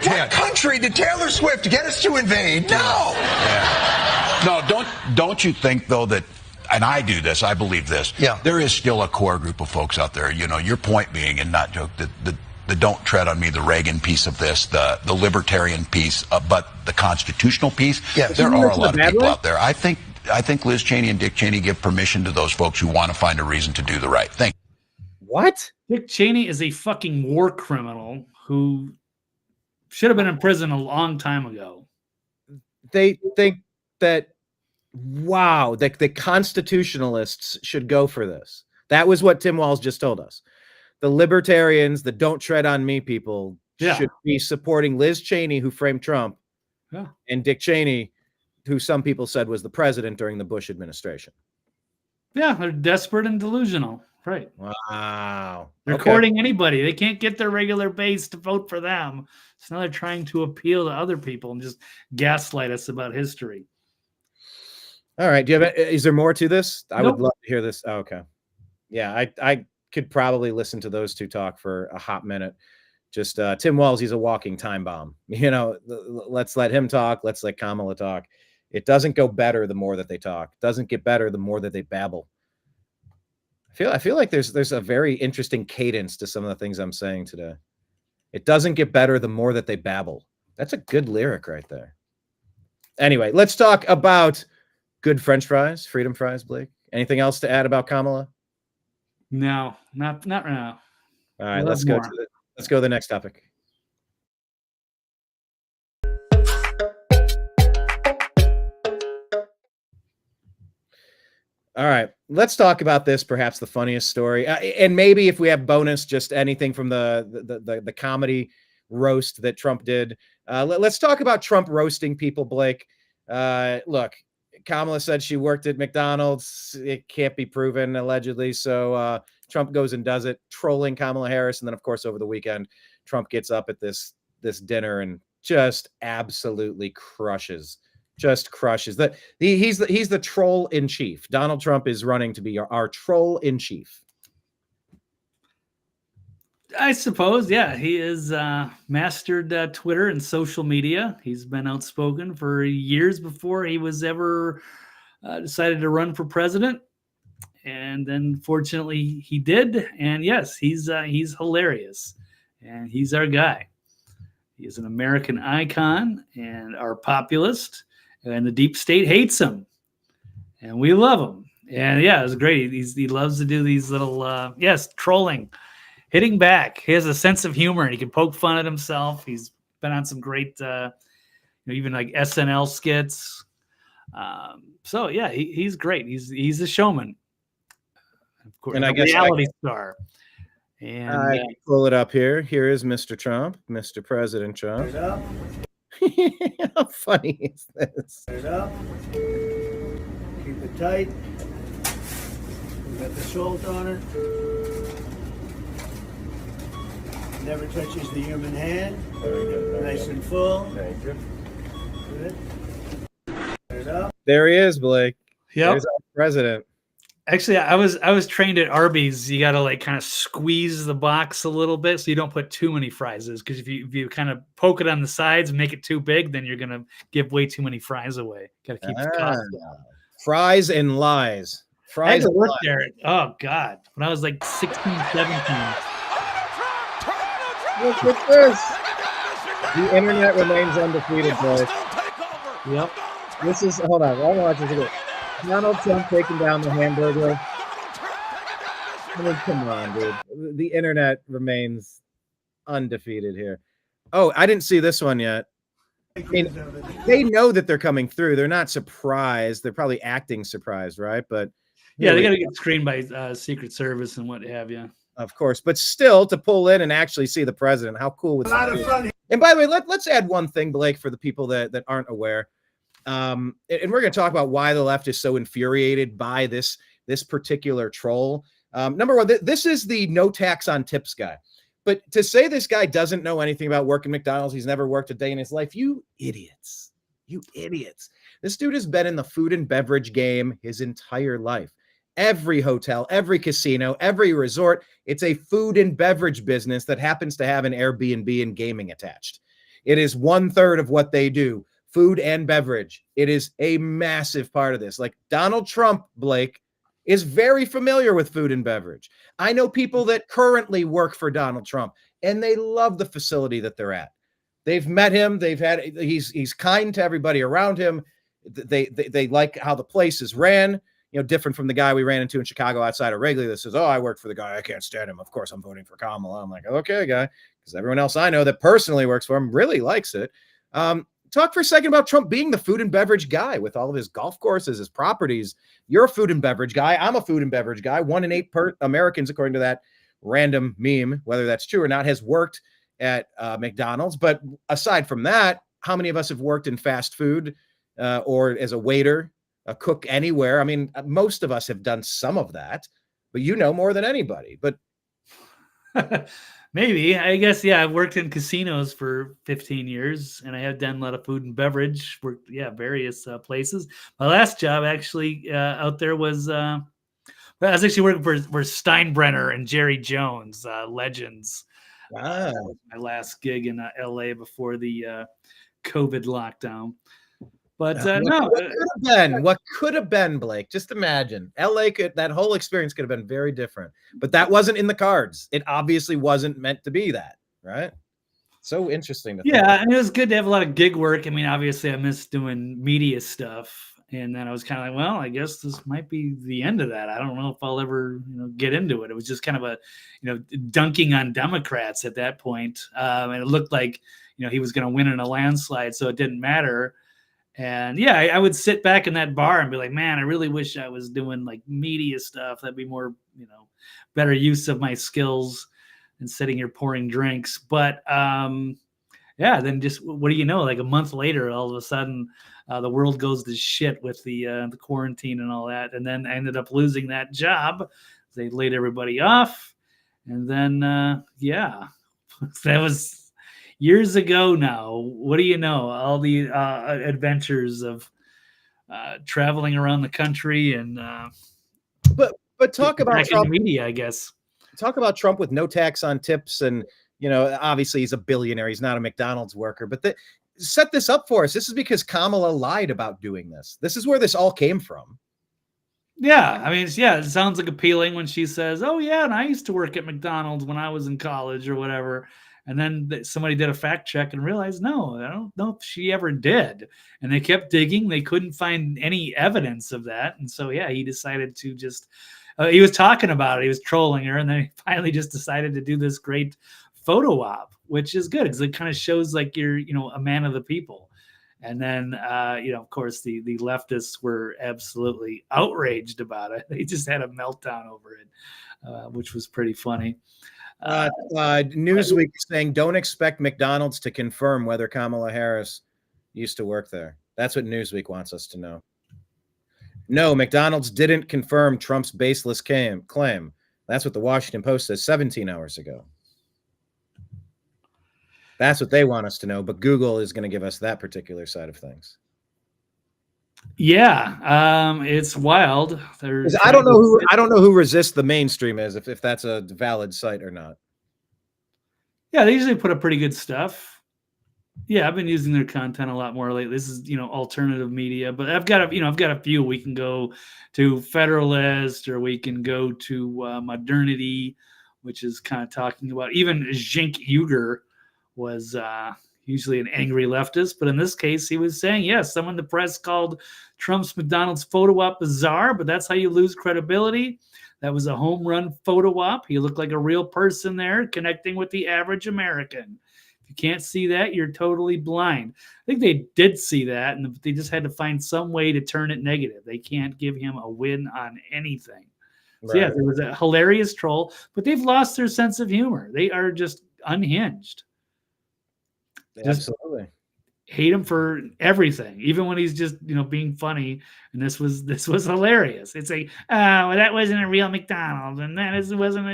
tent. What country did Taylor Swift get us to invade? No. Yeah. No, don't you think, though, that, and I do this, I believe this, there is still a core group of folks out there, your point being, and not joke, the don't tread on me, the Reagan piece of this, the libertarian piece, but the constitutional piece, there are a lot of people out there. I think Liz Cheney and Dick Cheney give permission to those folks who want to find a reason to do the right thing. What? Dick Cheney is a fucking war criminal who should have been in prison a long time ago. They think that, wow, that the constitutionalists should go for this. That was what Tim Walz just told us. The libertarians, the don't tread on me people, should be supporting Liz Cheney, who framed Trump, and Dick Cheney, who some people said was the president during the Bush administration. Yeah, they're desperate and delusional. Right. Wow. They're courting anybody. They can't get their regular base to vote for them. So now they're trying to appeal to other people and just gaslight us about history. All right. Is there more to this? I would love to hear this. Oh, okay. Yeah, I could probably listen to those two talk for a hot minute. Just Tim Walz, he's a walking time bomb. Let's let him talk. Let's let Kamala talk. It doesn't go better the more that they talk. It doesn't get better the more that they babble. I feel like there's a very interesting cadence to some of the things I'm saying today. It doesn't get better the more that they babble. That's a good lyric right there. Anyway, let's talk about good French fries, freedom fries, Blake. Anything else to add about Kamala? No, not right now. All right, let's go to the next topic. All right, let's talk about this, perhaps the funniest story. And maybe if we have bonus, just anything from the comedy roast that Trump did. Let's talk about Trump roasting people, Blake. Look, Kamala said she worked at McDonald's. It can't be proven, allegedly. So Trump goes and does it, trolling Kamala Harris. And then, of course, over the weekend, Trump gets up at this dinner and just absolutely crushes. That he's the troll in chief. Donald Trump is running to be our troll in chief. I suppose, yeah. He is mastered Twitter and social media. He's been outspoken for years before he was ever decided to run for president. And then fortunately he did. And yes, he's hilarious. And he's our guy. He is an American icon and our populist. And the deep state hates him, and we love him. And yeah, it was great. He loves to do these little, trolling, hitting back. He has a sense of humor, and he can poke fun at himself. He's been on some great, even like SNL skits. So yeah, he's great. He's a showman, of course, and I guess reality star. And I pull it up here. Here is Mr. Trump, Mr. President Trump. How funny is this? It up. Keep it tight. We got the salt on it. Never touches the human hand. Very good. Nice and full. Thank you. Good. It up. There he is, Blake. Yep. There's our president. Actually, I was trained at Arby's. You got to like kind of squeeze the box a little bit so you don't put too many fries. Because if you kind of poke it on the sides and make it too big, then you're gonna give way too many fries away. Got to keep the cost down. Fries and lies. I had to work there. Oh God, when I was like 16, 17. Look at this. The internet remains undefeated, boys. Yep. This is hold on. I watch this again. Donald Trump taking down the hamburger. I mean, come on, dude. The internet remains undefeated here. Oh, I didn't see this one yet. I mean, they know that they're coming through. They're not surprised. They're probably acting surprised, right? But Yeah, Here they we got to go. get screened by Secret Service and what have you. Of course, but still to pull in and actually see the president, how cool would that be? And by the way, let's add one thing, Blake, for the people that aren't aware. And we're going to talk about why the left is so infuriated by this particular troll. Number one, this is the no tax on tips guy. But to say this guy doesn't know anything about working McDonald's, he's never worked a day in his life, you idiots. You idiots. This dude has been in the food and beverage game his entire life. Every hotel, every casino, every resort, it's a food and beverage business that happens to have an Airbnb and gaming attached. It is 1/3 of what they do, food and beverage. It is a massive part of this. Like Donald Trump, Blake, is very familiar with food and beverage. I know people that currently work for Donald Trump, and they love the facility that they're at. They've met him. He's kind to everybody around him. They like how the place is ran. You know, different from the guy we ran into in Chicago outside of Wrigley that says, "Oh, I work for the guy. I can't stand him. Of course, I'm voting for Kamala." I'm like, "Okay, guy," because everyone else I know that personally works for him really likes it. Talk for a second about Trump being the food and beverage guy with all of his golf courses, his properties. You're a food and beverage guy. I'm a food and beverage guy. 1 in 8 Americans, according to that random meme, whether that's true or not, has worked at McDonald's. But aside from that, how many of us have worked in fast food or as a waiter, a cook anywhere? I mean, most of us have done some of that, but you know more than anybody. But maybe, I guess, yeah, I've worked in casinos for 15 years and I have done a lot of food and beverage, worked, various places. My last job actually out there was, I was actually working for Steinbrenner and Jerry Jones, legends. Wow. That was my last gig in LA before the COVID lockdown. But what could have been, Blake? Just imagine. LA that whole experience could have been very different, but that wasn't in the cards. It obviously wasn't meant to be that, right? So interesting. And it was good to have a lot of gig work. I mean, obviously, I miss doing media stuff, and then I was kind of like, well, I guess this might be the end of that. I don't know if I'll ever, get into it. It was just kind of a, dunking on Democrats at that point, and it looked like, he was going to win in a landslide, so it didn't matter. And I would sit back in that bar and be like, man, I really wish I was doing like media stuff. That'd be more, better use of my skills than sitting here pouring drinks. But then just what do you know? Like a month later, all of a sudden, the world goes to shit with the quarantine and all that. And then I ended up losing that job. They laid everybody off. And then, that was years ago now. What do you know? All the adventures of traveling around the country and but talk about Trump media, I guess. Talk about Trump with no tax on tips, and obviously he's a billionaire. He's not a McDonald's worker. But set this up for us. This is because Kamala lied about doing this. This is where this all came from. Yeah, I mean, it sounds like appealing when she says, "Oh yeah, and I used to work at McDonald's when I was in college or whatever." And then somebody did a fact check and realized, no, I don't know if she ever did. And they kept digging. They couldn't find any evidence of that. And so, he decided to just, he was talking about it. He was trolling her. And then he finally just decided to do this great photo op, which is good because it kind of shows like you're, a man of the people. And then, of course, the leftists were absolutely outraged about it. They just had a meltdown over it, which was pretty funny. Newsweek is saying don't expect McDonald's to confirm whether Kamala Harris used to work there. That's what Newsweek wants us to know. No, McDonald's didn't confirm Trump's baseless claim. That's what the Washington Post says 17 hours ago. That's what they want us to know, but Google is going to give us that particular side of things. It's wild. I don't know who Resist the Mainstream is, if that's a valid site or not. Yeah, they usually put up pretty good stuff. Yeah, I've been using their content a lot more lately. This is, alternative media, but I've got a few. We can go to Federalist, or we can go to Modernity, which is kind of talking about, even Cenk Uygur was usually an angry leftist, but in this case, he was saying, yes, someone in the press called Trump's McDonald's photo op bizarre, but that's how you lose credibility. That was a home run photo op. He looked like a real person there, connecting with the average American. If you can't see that, you're totally blind. I think they did see that, and they just had to find some way to turn it negative. They can't give him a win on anything. So yeah, there was a hilarious troll, but they've lost their sense of humor. They are just unhinged. Absolutely. Hate him for everything, even when he's just being funny. And this was hilarious. It's like, well, that wasn't a real McDonald's, and wasn't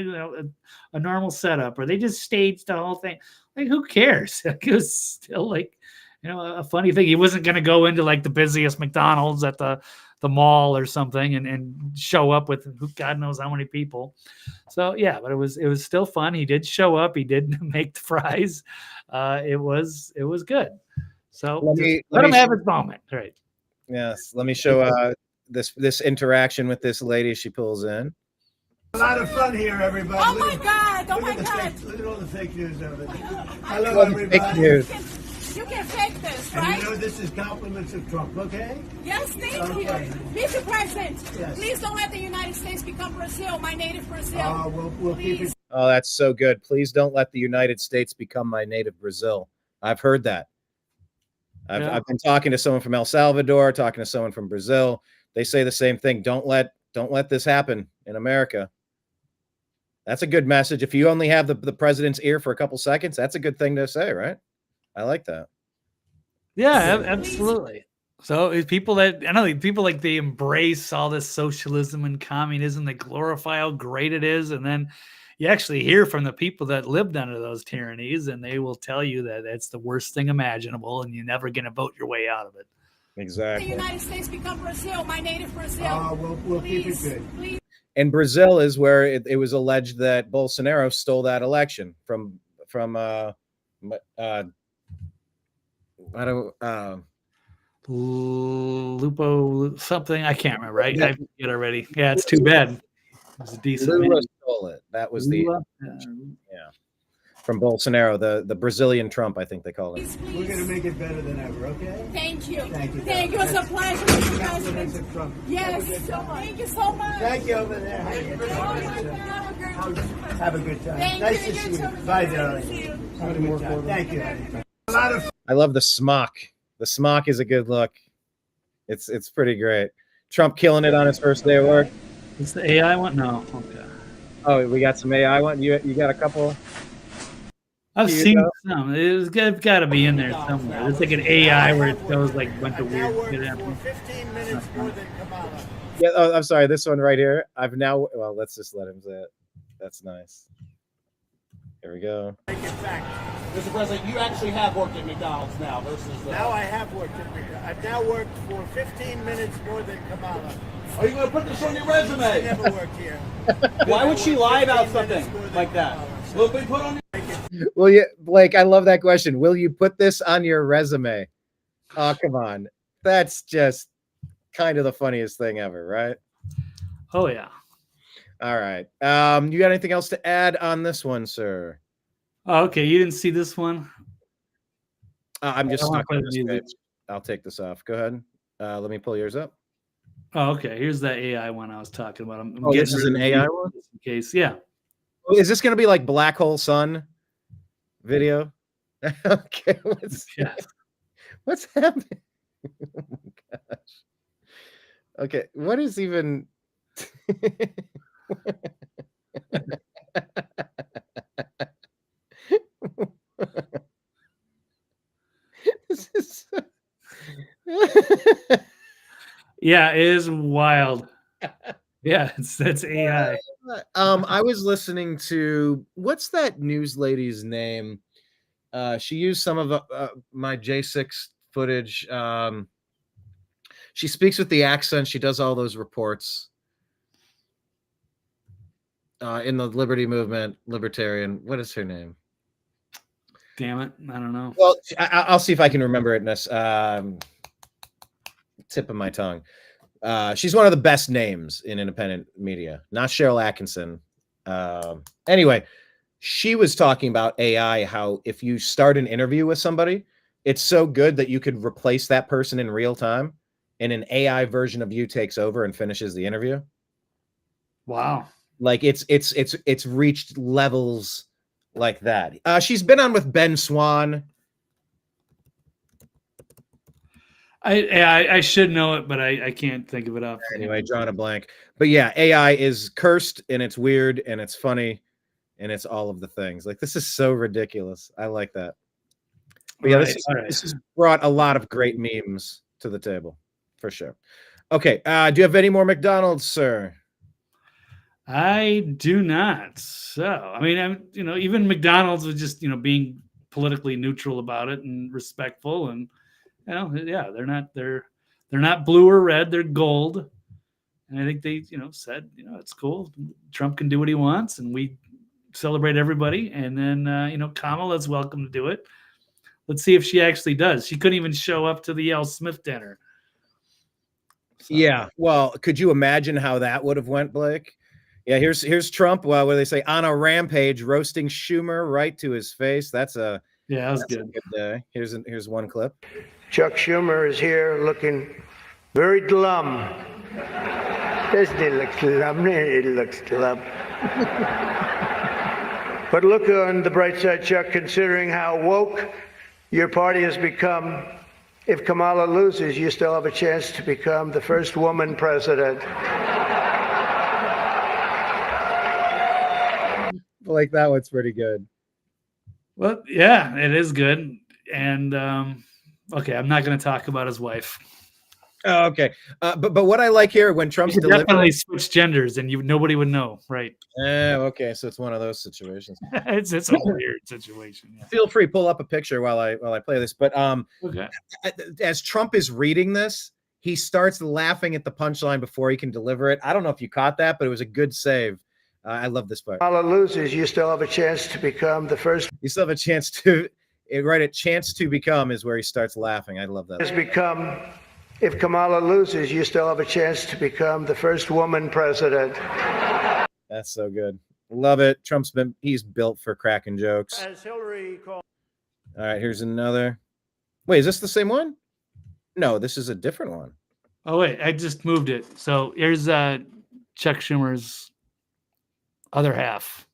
a normal setup, or they just staged the whole thing. Like, who cares? Like, it was still like a funny thing. He wasn't going to go into like the busiest McDonald's at the mall or something and show up with God knows how many people. So yeah, but it was still fun. He did show up. He did make the fries. It was good. So let him have his moment. All right. Yes. Let me show this interaction with this lady she pulls in. A lot of fun here, everybody. Oh my God! Oh my God! Look at all the fake news over there. Hello, everybody. Fake news. You can fake this, And right? you know this is compliments of Trump, okay? Yes, thank you. Mr. President, please don't let the United States become Brazil, my native Brazil. We'll keep it. Oh, that's so good. Please don't let the United States become my native Brazil. I've heard that. I've been talking to someone from El Salvador, talking to someone from Brazil. They say the same thing. Don't let this happen in America. That's a good message. If you only have the president's ear for a couple seconds, that's a good thing to say, right? I like that. Yeah, absolutely. So it's people that they embrace all this socialism and communism. They glorify how great it is, and then you actually hear from the people that lived under those tyrannies, and they will tell you that it's the worst thing imaginable, and you're never going to vote your way out of it. Exactly. The United States become Brazil, my native Brazil. We'll keep it good. Please. And Brazil is where it was alleged that Bolsonaro stole that election from Lupo something. I can't remember. I forget already. Yeah, it's too bad. It was a decent. Lula stole it. That was from Bolsonaro, the Brazilian Trump, I think they call it. We're going to make it better than ever, okay? Thank you. Thank you. Thank you. It's a pleasure, Mr. Compliments President. of Trump. Yes. Thank you so much. Thank you over there. Have a good time. Thank Nice you. to see You you. too. Bye, Nice to darling. see you. Have a good time. Thank you. A lot of I love the smock. The smock is a good look. It's pretty great. Trump killing it on his first day of work. It's the AI one? No. Okay. Oh, we got some AI one. You got a couple. I've seen some. It's got to be in there somewhere. It's like an AI where it shows like a bunch of weird shit happening. 15 minutes more than Kamala. Yeah. Oh, I'm sorry. This one right here. Well, let's just let him say it. That's nice. Here we go. Mr. President, you actually have worked at McDonald's now versus... Now I have worked at McDonald's. I've now worked for 15 minutes more than Kamala. Are you going to put this on your resume? I never worked here. Why would she lie about something like that? Will it be put on Well, yeah, Blake, I love that question. Will you put this on your resume? Oh, come on. That's just kind of the funniest thing ever, right? Oh, yeah. All right. You got anything else to add on this one, sir? Oh, okay. You didn't see this one? I'm just I don't wanna stuck play on the this music. page. I'll take this off. Go ahead. Let me pull yours up. Oh, okay. Here's that AI one I was talking about. I'm Oh, getting this is rid an of AI the- one? just in case. Yeah. Is this going to be like Black Hole Sun video? Okay. What's happening? Oh my gosh. Okay. What is even... This is... Yeah, it is wild. Yeah, that's AI. I was listening to what's that news lady's name? She used some of my J6 footage. She speaks with the accent. She does all those reports in the Liberty Movement, Libertarian. What is her name? Damn it, I don't know. Well, I'll see if I can remember it in this tip of my tongue. She's one of the best names in independent media, not Cheryl Atkinson. Anyway, she was talking about AI, how if you start an interview with somebody, it's so good that you could replace that person in real time and an AI version of you takes over and finishes the interview. Wow. Like it's reached levels like that. She's been on with Ben Swan. I should know it, but I can't think of it off. Anyway, drawing a blank. But yeah, AI is cursed and it's weird and it's funny and it's all of the things. Like, this is so ridiculous. I like that. But yeah, this has brought a lot of great memes to the table for sure. Okay, do you have any more McDonald's, sir? I do not. So, I mean, even McDonald's was just, being politically neutral about it and respectful, and yeah, they're not blue or red, they're gold. And I think they, said, it's cool. Trump can do what he wants, and we celebrate everybody. And then, Kamala's welcome to do it. Let's see if she actually does. She couldn't even show up to the L. Smith dinner. So. Yeah. Well, could you imagine how that would have went, Blake? Yeah. Here's Trump. Well, what do they say? On a rampage, roasting Schumer right to his face. That was good. A good day. Here's one clip. Chuck Schumer is here looking very glum. Doesn't he look glum? He looks glum. But look on the bright side, Chuck, considering how woke your party has become. If Kamala loses, you still have a chance to become the first woman president. Like, that one's pretty good. Well, yeah, it is good. And okay, I'm not going to talk about his wife. Oh, okay. But what I like here when Trump's definitely switch genders, and nobody would know, right? Okay, so it's one of those situations. it's a weird situation. Yeah. Feel free, pull up a picture while I play this. But okay. As Trump is reading this, he starts laughing at the punchline before he can deliver it. I don't know if you caught that, but it was a good save. I love this part. Kamala loses, you still have a chance to become the first. You still have a chance to, right? A chance to become is where he starts laughing. I love that. Has become. If Kamala loses, you still have a chance to become the first woman president. That's so good. Love it. He's built for cracking jokes. As Hillary called. All right, here's another. Wait, is this the same one? No, this is a different one. Oh, wait, I just moved it. So here's Chuck Schumer's other half.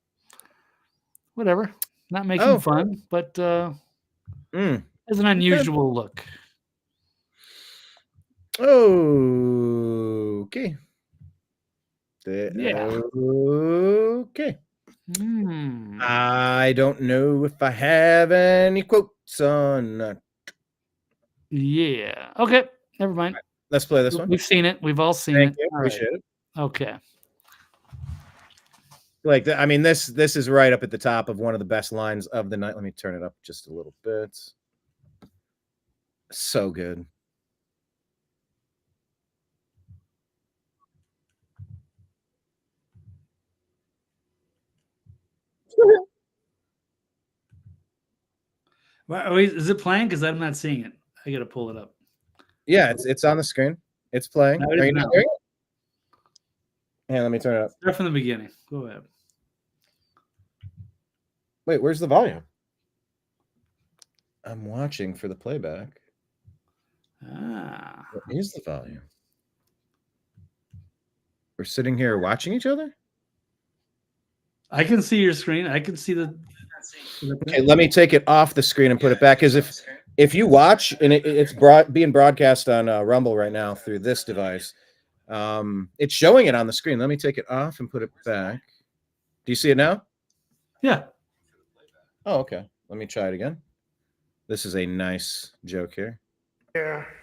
Whatever. Not making fun, but it's an unusual look. Okay. Yeah. Okay. I don't know if I have any quotes on that. Yeah. Okay. Never mind. Right, let's play this one. We've seen it. We've all seen Thank it. you. Appreciate it. Okay. Like, I mean, this is right up at the top of one of the best lines of the night. Let me turn it up just a little bit. So good. Is it playing? Because I'm not seeing it. I got to pull it up. Yeah, it's on the screen. It's playing. No, Are you not hearing it? Yeah, let me turn it up. Start from the beginning. Go ahead. Wait, where's the volume? I'm watching for the playback. Where's the volume? We're sitting here watching each other? I can see your screen. I can see the. Okay, let me take it off the screen and put it back. Because if you watch, and it's being broadcast on Rumble right now through this device, it's showing it on the screen. Let me take it off and put it back. Do you see it now? Yeah. Oh, okay. Let me try it again. This is a nice joke here.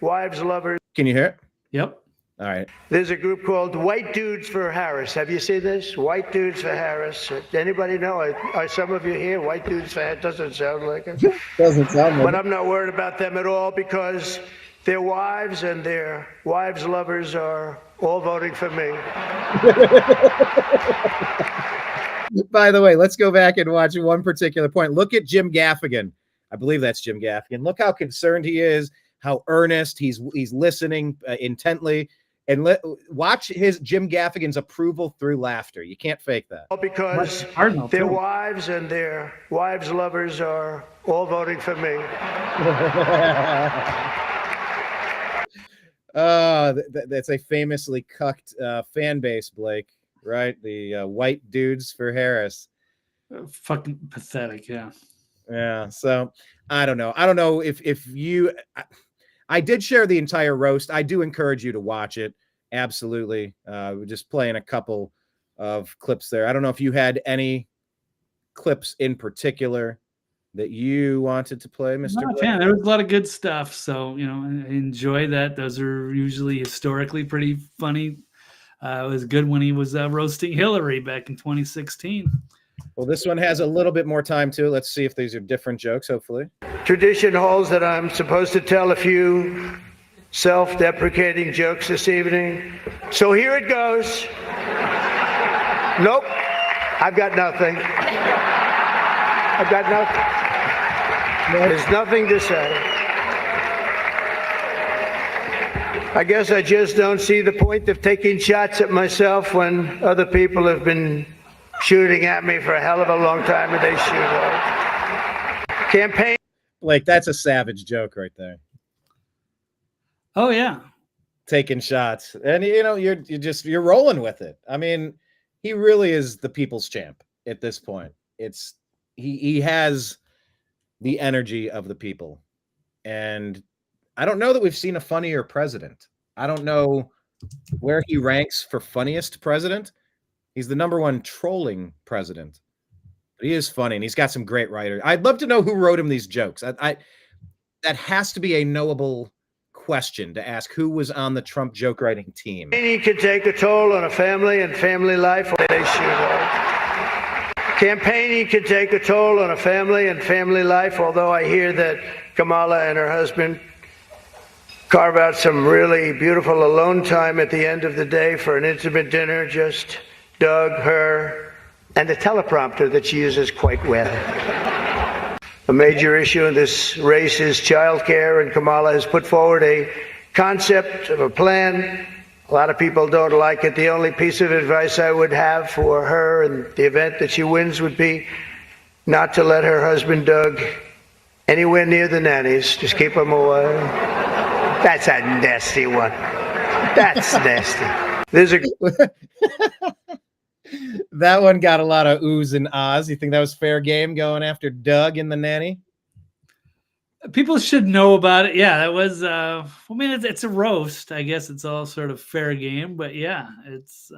Wives, lovers. Can you hear it? Yep. All right. There's a group called White Dudes for Harris. Have you seen this? White Dudes for Harris. Anybody know? Are some of you here? White Dudes for Harris. Doesn't sound like it. Doesn't sound like it. But I'm not worried about them at all because their wives and their wives' lovers are all voting for me. By the way, let's go back and watch one particular point. Look at Jim Gaffigan. I believe that's Jim Gaffigan. Look how concerned he is, how earnest he's listening intently, and watch Jim Gaffigan's approval through laughter. You can't fake that. Because their wives and their wives' lovers are all voting for me. That's a famously cucked fan base, Blake. Right, the white dudes for Harris. Fucking pathetic. Yeah. Yeah. So I don't know. I don't know if you. I did share the entire roast. I do encourage you to watch it. Absolutely. We're just playing a couple of clips there. I don't know if you had any clips in particular that you wanted to play, Mr. No, Blake? yeah, there was a lot of good stuff. So, you know, I enjoy that. Those are usually historically pretty funny. It was good when he was roasting Hillary back in 2016. Well, this one has a little bit more time to it. Let's see if these are different jokes, hopefully. Tradition holds that I'm supposed to tell a few self-deprecating jokes this evening. So here it goes. Nope, I've got nothing. I've got nothing. There's nothing to say. I guess I just don't see the point of taking shots at myself when other people have been shooting at me for a hell of a long time and they shoot hard. Campaign. Like, that's a savage joke right there. Oh, yeah. Taking shots. And, you know, you're rolling with it. I mean, he really is the people's champ at this point. He has the energy of the people. And I don't know that we've seen a funnier president. I don't know where he ranks for funniest president. He's the #1 trolling president. But he is funny, and he's got some great writers. I'd love to know who wrote him these jokes. That has to be a knowable question to ask, who was on the Trump joke writing team. Campaigning can take a toll on a family and family life. They shoot hard. Campaigning can take a toll on a family and family life, although I hear that Kamala and her husband carve out some really beautiful alone time at the end of the day for an intimate dinner, just Doug, her, and the teleprompter that she uses quite well. A major issue in this race is childcare, and Kamala has put forward a concept of a plan. A lot of people don't like it. The only piece of advice I would have for her in the event that she wins would be not to let her husband, Doug, anywhere near the nannies. Just keep them away. That's a nasty one. That's nasty. There's a... That one got a lot of oohs and ahs. You think that was fair game going after Doug and the nanny? People should know about it. Yeah, that was. I mean, it's a roast. I guess it's all sort of fair game. But yeah, it's.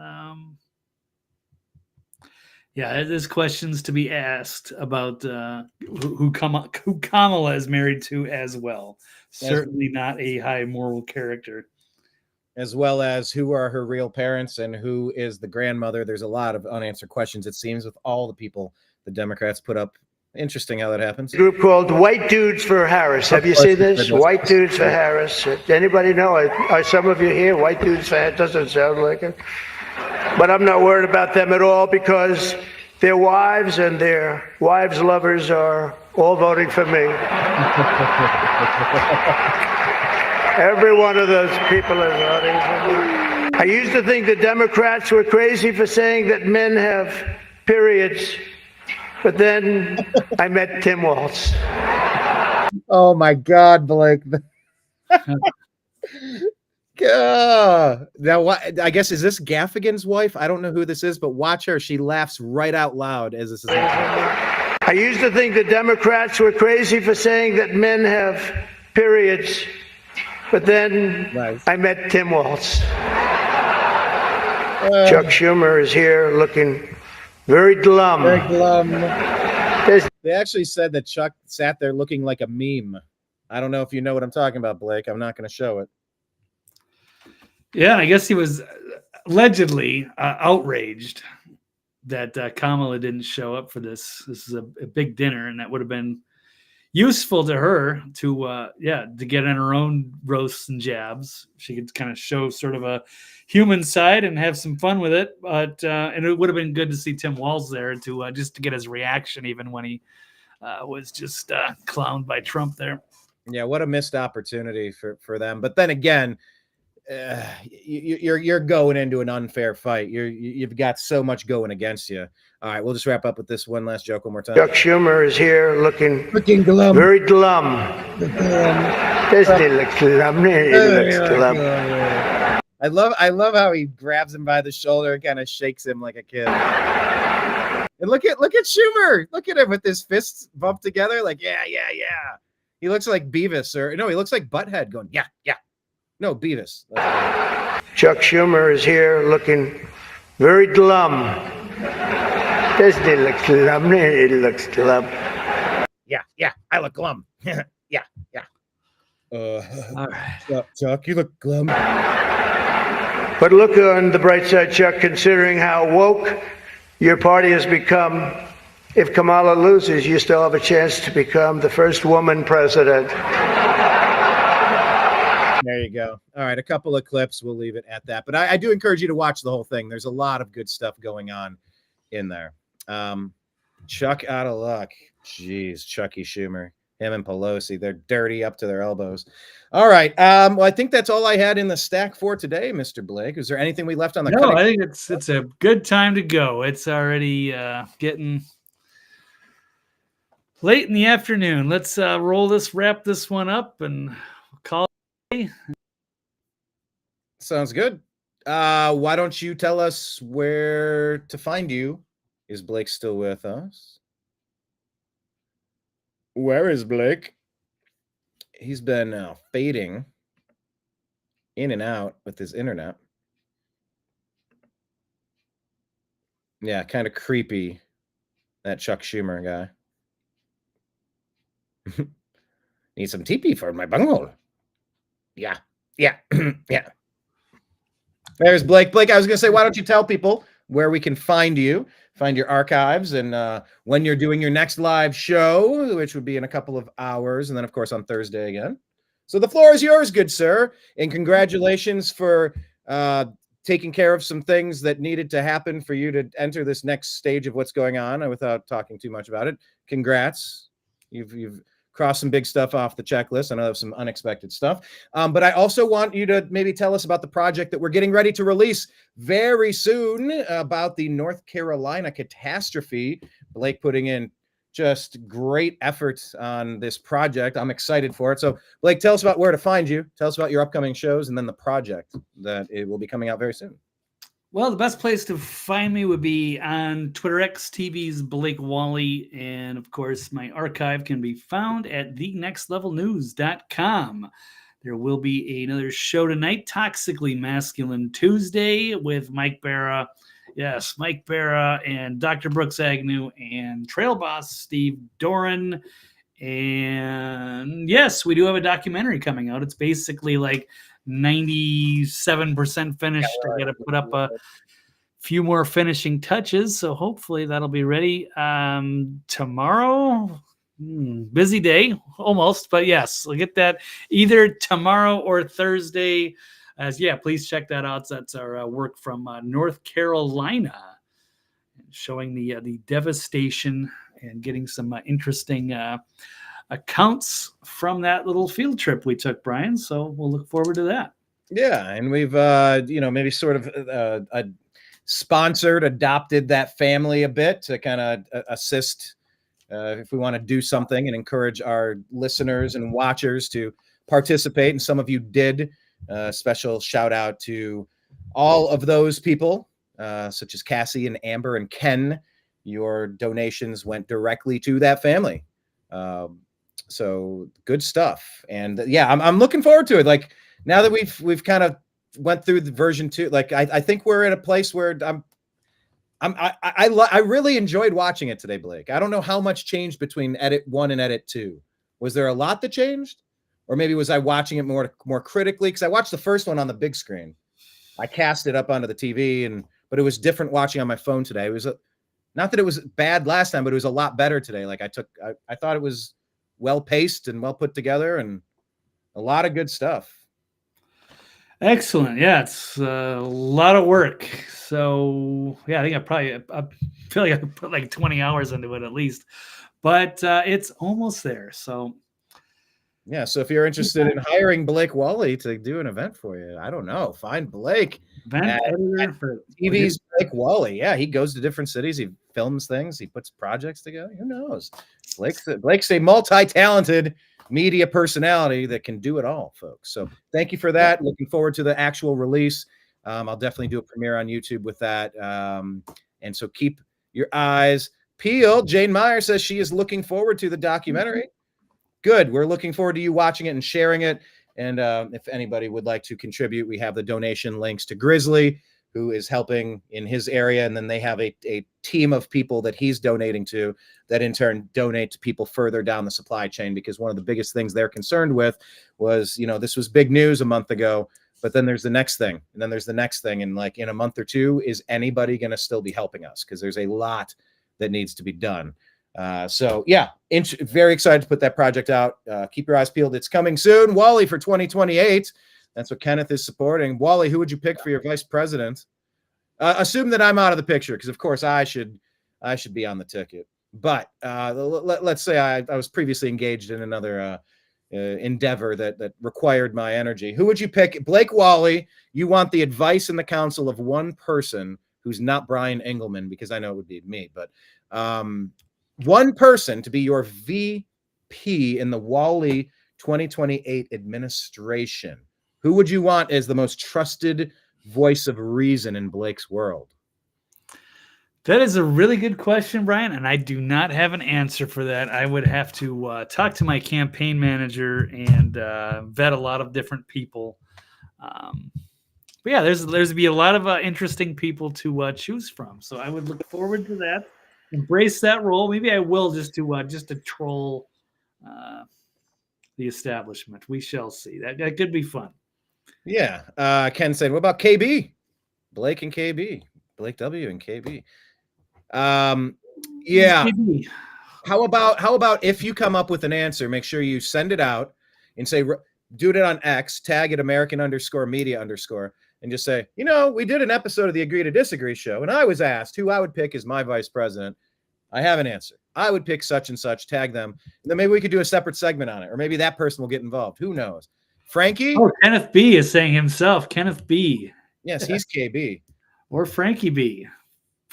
Yeah, there's questions to be asked about who Kamala is married to as well. Certainly not a high moral character. As well as who are her real parents and who is the grandmother. There's a lot of unanswered questions, it seems, with all the people the Democrats put up. Interesting how that happens. Group called White Dudes for Harris. Have you seen this? White Dudes for Harris. Anybody know? Are some of you here? White Dudes for Harris. Doesn't sound like it. But I'm not worried about them at all because their wives and their wives' lovers are all voting for me. Every one of those people is voting for me. I used to think the Democrats were crazy for saying that men have periods. But then I met Tim Walz. Oh my God, Blake. Now, what? I guess, is this Gaffigan's wife? I don't know who this is, but watch her. She laughs right out loud as this is happening. I used to think the Democrats were crazy for saying that men have periods. But then I met Tim Walz. Chuck Schumer is here looking very glum. Very glum. They actually said that Chuck sat there looking like a meme. I don't know if you know what I'm talking about, Blake. I'm not going to show it. Yeah, I guess he was allegedly outraged that Kamala didn't show up for this. This is a big dinner, and that would have been useful to her to get in her own roasts and jabs. She could kind of show sort of a human side and have some fun with it. But and it would have been good to see Tim Walz there to just to get his reaction, even when he was just clowned by Trump there. Yeah, what a missed opportunity for them. But then again, you're going into an unfair fight. You've got so much going against you. All right, we'll just wrap up with this one last joke one more time. Chuck Schumer is here looking glum. Very glum. Doesn't he look glum? He looks glum. I love how he grabs him by the shoulder and kind of shakes him like a kid. And look at Schumer. Look at him with his fists bumped together. Like, yeah. He looks like Beavis, or no, he looks like Butthead going, yeah. No, Beavis. Chuck Schumer is here looking very glum. Doesn't he look glum? He looks glum. Yeah, I look glum. yeah. All right. Chuck, you look glum. But look on the bright side, Chuck, considering how woke your party has become. If Kamala loses, you still have a chance to become the first woman president. There you go. All right, a couple of clips. We'll leave it at that. But I do encourage you to watch the whole thing. There's a lot of good stuff going on in there. Chuck out of luck. Jeez, Chucky Schumer. Him and Pelosi, they're dirty up to their elbows. All right. Well, I think that's all I had in the stack for today, Mr. Blake. Is there anything we left on the No, cutting? I think it's a good time to go. It's already getting late in the afternoon. Let's wrap this one up and call it. Sounds good. Why don't you tell us where to find you? Is Blake still with us? Where is Blake? He's been fading in and out with his internet. Yeah, kind of creepy, that Chuck Schumer guy. Need some teepee for my bunghole. Yeah. yeah. There's Blake. Blake, I was going to say, why don't you tell people where we can find you, find your archives, and when you're doing your next live show, which would be in a couple of hours, and then, of course, on Thursday again. So the floor is yours, good sir, and congratulations for taking care of some things that needed to happen for you to enter this next stage of what's going on, and without talking too much about it. Congrats. You've crossed some big stuff off the checklist. I know there's some unexpected stuff. But I also want you to maybe tell us about the project that we're getting ready to release very soon about the North Carolina catastrophe. Blake putting in just great efforts on this project. I'm excited for it. So Blake, tell us about where to find you. Tell us about your upcoming shows and then the project that it will be coming out very soon. Well, the best place to find me would be on Twitter X, TV's Blake Walley. And of course, my archive can be found at thenextlevelnews.com. There will be another show tonight, Toxically Masculine Tuesday, with Mike Barra. Yes, Mike Barra and Dr. Brooks Agnew and Trail Boss Steve Doran. And yes, we do have a documentary coming out. It's basically like 97% finished. I got to put up a few more finishing touches, so hopefully that'll be ready tomorrow. Busy day almost, but yes, we'll get that either tomorrow or Thursday. Please check that out. That's our work from North Carolina, showing the devastation and getting some interesting accounts from that little field trip we took, Brian. So we'll look forward to that. Yeah, and we've maybe sort of adopted that family a bit to kind of assist if we want to do something and encourage our listeners and watchers to participate. And some of you did. Special shout out to all of those people, such as Cassie and Amber and Ken. Your donations went directly to that family. So good stuff. And I'm looking forward to it. Like, now that we've kind of went through the version 2, like I think we're at a place where I really enjoyed watching it today, Blake. I don't know how much changed between edit 1 and edit 2. Was there a lot that changed? Or maybe was I watching it more critically? Because I watched the first one on the big screen. I cast it up onto the TV, but it was different watching on my phone today. It was not that it was bad last time, but it was a lot better today. Like I thought it was well paced and well put together, and a lot of good stuff. Excellent. Yeah, it's a lot of work. So I think I feel like I put like 20 hours into it at least, but it's almost there. So. Yeah, so if you're interested in hiring Blake Walley to do an event for you, I don't know, find Blake at TV's Blake Walley. Yeah, he goes to different cities, he films things, he puts projects together. Who knows? Blake's a multi-talented media personality that can do it all, folks. So thank you for that. Looking forward to the actual release. I'll definitely do a premiere on YouTube with that. And so keep your eyes peeled. Jane Meyer says she is looking forward to the documentary. Good. We're looking forward to you watching it and sharing it. And if anybody would like to contribute, we have the donation links to Grizzly, who is helping in his area. And then they have a team of people that he's donating to that in turn donate to people further down the supply chain, because one of the biggest things they're concerned with was, this was big news a month ago, but then there's the next thing. And then there's the next thing. And like in a month or two, is anybody going to still be helping us? Because there's a lot that needs to be done. So yeah, very excited to put that project out. Keep your eyes peeled. It's coming soon. Walley for 2028. That's what Kenneth is supporting. Walley, who would you pick for your vice president? Assume that I'm out of the picture, because of course I should be on the ticket. But let's say I was previously engaged in another endeavor that required my energy. Who would you pick? Blake Walley, you want the advice and the counsel of one person who's not Brian Engelman, because I know it would be me, but one person to be your VP in the Walley 2028 administration. Who would you want as the most trusted voice of reason in Blake's world? That is a really good question, Brian, and I do not have an answer for that. I would have to talk to my campaign manager and vet a lot of different people. But yeah, there's be a lot of interesting people to choose from. So I would look forward to that. Embrace that role. Maybe I will just to troll the establishment. We shall see. That could be fun. Yeah. Ken said, what about KB? Blake and KB. Blake W and KB. Yeah. How about if you come up with an answer, make sure you send it out and say, do it on X, tag it American_media_, and just say, we did an episode of the Agree to Disagree show, and I was asked who I would pick as my vice president. I have an answer. I would pick such and such, tag them. And then maybe we could do a separate segment on it, or maybe that person will get involved. Who knows? Frankie? Oh, Kenneth B is saying himself. Kenneth B. Yes, he's KB. Or Frankie B.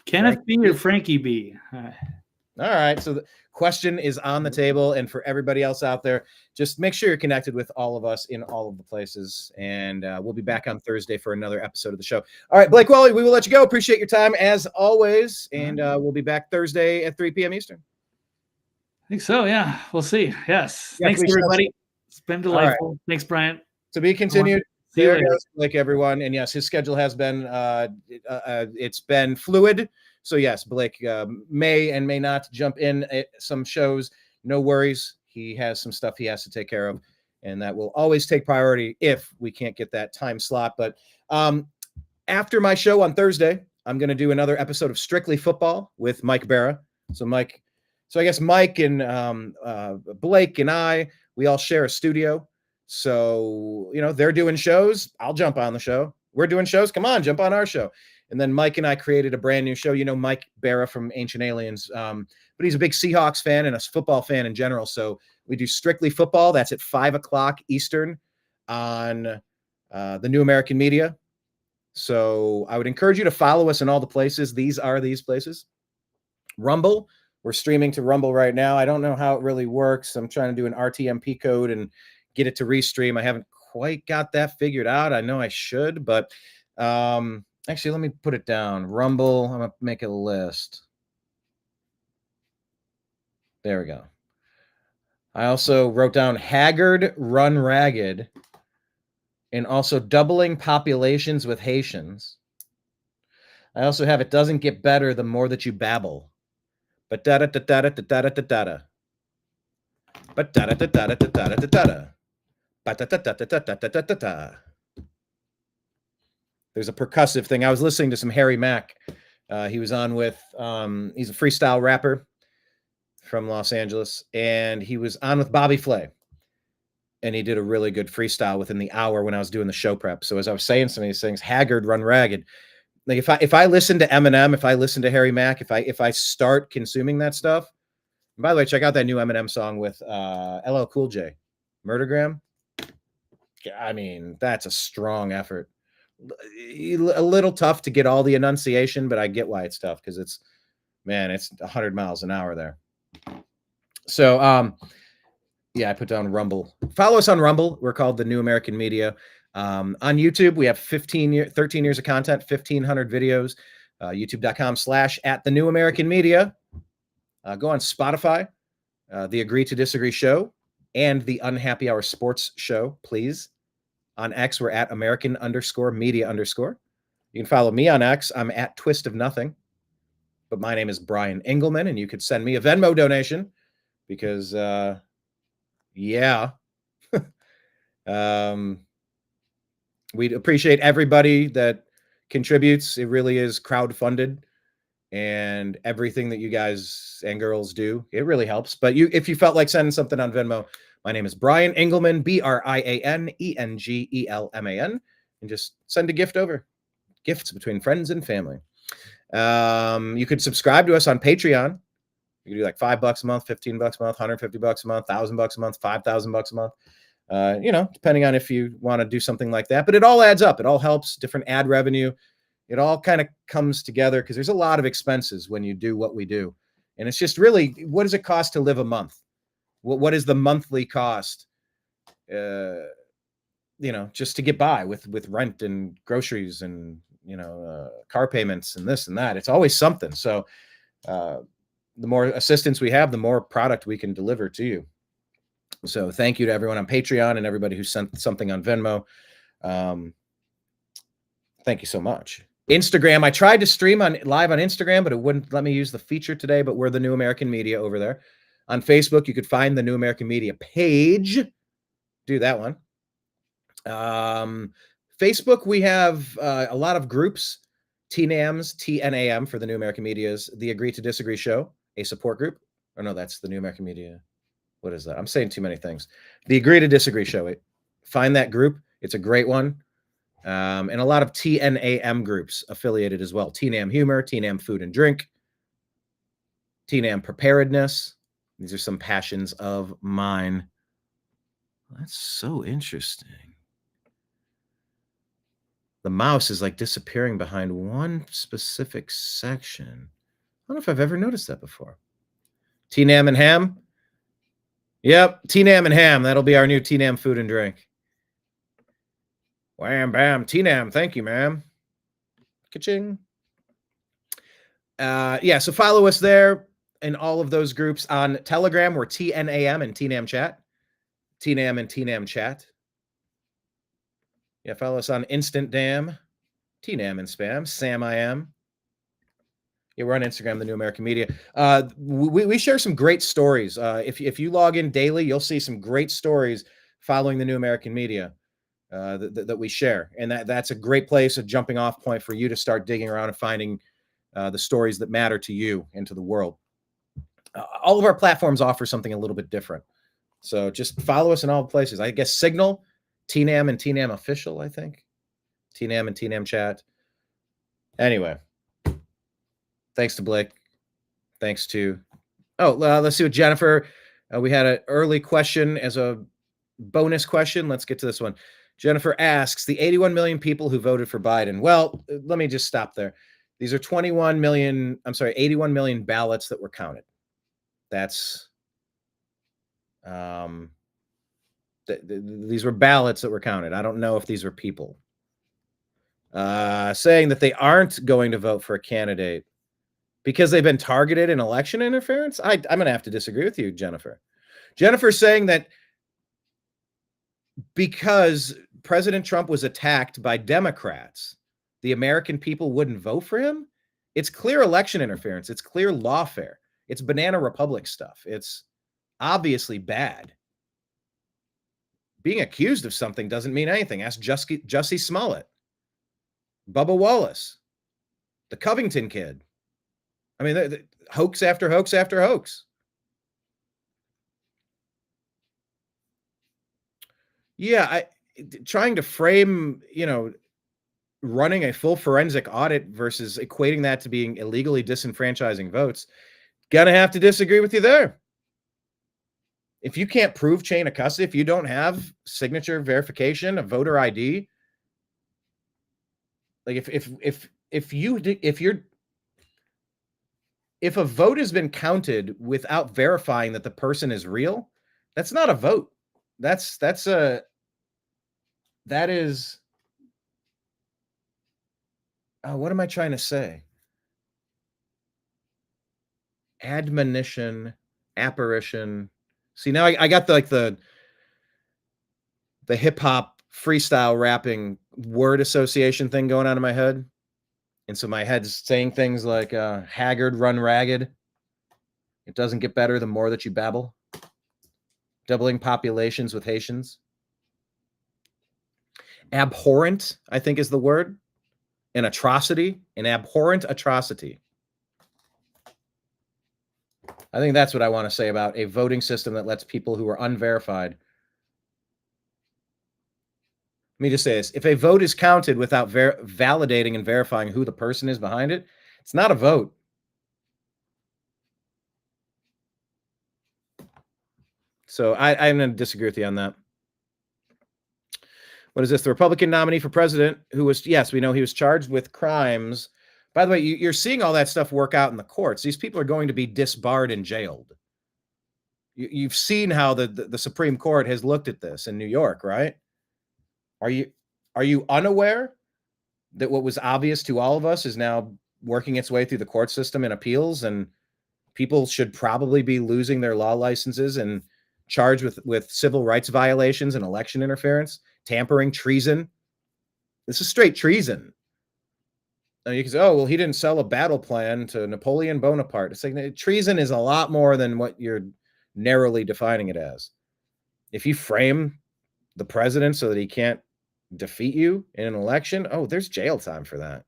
Kenneth B or Frankie B. All right. So the question is on the table. And for everybody else out there, just make sure you're connected with all of us in all of the places. And we'll be back on Thursday for another episode of the show. All right, Blake Walley, we will let you go. Appreciate your time as always. And we'll be back Thursday at 3 p.m. Eastern. I think so. Yeah, we'll see. Yes. Thanks, everybody. It's been delightful. Right. Thanks, Brian. To be continued. There goes Blake, everyone. And yes, his schedule has been it's been fluid. So yes, Blake may and may not jump in at some shows. No worries. He has some stuff he has to take care of, and that will always take priority if we can't get that time slot. But after my show on Thursday, I'm going to do another episode of Strictly Football with Mike Barra. So I guess Mike and Blake and we all share a studio. So, they're doing shows. I'll jump on the show. We're doing shows. Come on, jump on our show. And then Mike and I created a brand new show. Mike Barra from Ancient Aliens, but he's a big Seahawks fan and a football fan in general. So we do Strictly Football. That's at 5:00 Eastern on the New American Media. So I would encourage you to follow us in all the places. These places. Rumble. We're streaming to Rumble right now. I don't know how it really works. I'm trying to do an RTMP code and get it to restream. I haven't quite got that figured out. I know I should, but actually, let me put it down. Rumble. I'm going to make a list. There we go. I also wrote down Haggard Run Ragged and also Doubling Populations with Haitians. I also have It Doesn't Get Better the More That You Babble. But da da da da da da da da da da. But da da da da da da da da da. But da da da da da da da da da. There's a percussive thing. I was listening to some Harry Mack. He was on with, he's a freestyle rapper from Los Angeles, and he was on with Bobby Flay. And he did a really good freestyle within the hour when I was doing the show prep. So as I was saying some of these things, Haggard, Run Ragged. Like if I listen to Eminem, if I listen to Harry Mack, if I start consuming that stuff. And by the way, check out that new Eminem song with LL Cool J, Murdergram. I mean, that's a strong effort. A little tough to get all the enunciation, but I get why it's tough because it's 100 miles an hour there. So, yeah, I put down Rumble. Follow us on Rumble. We're called the New American Media. On YouTube, we have 13 years of content, 1,500 videos. youtube.com/@thenewamericanmedia. Go on Spotify, the Agree to Disagree show, and the Unhappy Hour Sports show, please. On X, we're at American_media_. You can follow me on X. I'm at Twist of Nothing. But my name is Brian Engelman, and you could send me a Venmo donation because, yeah. We'd appreciate everybody that contributes. It really is crowdfunded, and everything that you guys and girls do, it really helps. But if you felt like sending something on Venmo, my name is Brian Engelman, BrianEngelman, and just send a gift over. Gifts between friends and family. You could subscribe to us on Patreon. You can do like $5 a month, $15 a month, $150 a month, $1,000 a month, $5,000 a month. Depending on if you want to do something like that. But it all adds up. It all helps. Different ad revenue. It all kind of comes together because there's a lot of expenses when you do what we do. And it's just really, what does it cost to live a month? What is the monthly cost? Just to get by with rent and groceries and, car payments and this and that. It's always something. So the more assistance we have, the more product we can deliver to you. So thank you to everyone on Patreon and everybody who sent something on Venmo. Thank you so much. Instagram, I tried to stream live on Instagram, but it wouldn't let me use the feature today, but we're the New American Media over there. On Facebook, you could find the New American Media page. Do that one. Facebook, we have a lot of groups. TNAMs, TNAM for the New American Media's The Agree to Disagree show, a support group. Oh, no, that's the New American Media. What is that? I'm saying too many things. The Agree to Disagree show. Find that group. It's a great one. And a lot of TNAM groups affiliated as well. TNAM Humor, TNAM Food and Drink, TNAM Preparedness. These are some passions of mine. That's so interesting. The mouse is like disappearing behind one specific section. I don't know if I've ever noticed that before. TNAM and Ham. Yep, TNAM and Ham. That'll be our new TNAM Food and Drink. Wham, bam, TNAM. Thank you, ma'am. Ka-ching. So follow us there in all of those groups. On Telegram, we're TNAM and TNAM Chat. TNAM and TNAM Chat. Yeah, follow us on Instant Dam, TNAM and Spam, Sam I Am. Yeah, we're on Instagram, the New American Media. We share some great stories. If you log in daily, you'll see some great stories following the New American Media that we share. And that's a great place, a jumping off point for you to start digging around and finding the stories that matter to you and to the world. All of our platforms offer something a little bit different. So just follow us in all places. I guess Signal, TNAM and TNAM Official, I think. TNAM and TNAM Chat. Anyway. Thanks to Blake. Thanks to... let's see what Jennifer... we had an early question as a bonus question. Let's get to this one. Jennifer asks, the 81 million people who voted for Biden. Well, let me just stop there. These are 81 million ballots that were counted. That's... these were ballots that were counted. I don't know if these were people. Saying that they aren't going to vote for a candidate because they've been targeted in election interference. I'm going to have to disagree with you, Jennifer. Jennifer's saying that because President Trump was attacked by Democrats, the American people wouldn't vote for him. It's clear election interference. It's clear lawfare. It's banana republic stuff. It's obviously bad. Being accused of something doesn't mean anything. Ask Jussie Smollett, Bubba Wallace, the Covington kid. I mean, the hoax after hoax after hoax. Yeah, trying to frame, running a full forensic audit versus equating that to being illegally disenfranchising votes, gonna have to disagree with you there. If you can't prove chain of custody, if you don't have signature verification of voter ID, like if a vote has been counted without verifying that the person is real, that's not a vote. That is what am I trying to say? admonition, apparition. See, now I got the hip hop freestyle rapping word association thing going on in my head. And so my head's saying things like haggard, run ragged. It doesn't get better the more that you babble. Doubling populations with Haitians. Abhorrent, I think, is the word. An atrocity, an abhorrent atrocity. I think that's what I want to say about a voting system that lets people who are unverified. Let me just say this. If a vote is counted without validating and verifying who the person is behind it, it's not a vote. So I'm going to disagree with you on that. What is this? The Republican nominee for president who was, yes, we know he was charged with crimes. By the way, you're seeing all that stuff work out in the courts. These people are going to be disbarred and jailed. You've seen how the Supreme Court has looked at this in New York, right? Are you unaware that what was obvious to all of us is now working its way through the court system in appeals, and people should probably be losing their law licenses and charged with civil rights violations and election interference, tampering, treason? This is straight treason. Now you can say, oh, well, he didn't sell a battle plan to Napoleon Bonaparte. It's like treason is a lot more than what you're narrowly defining it as. If you frame the president so that he can't defeat you in an election, oh, there's jail time for that.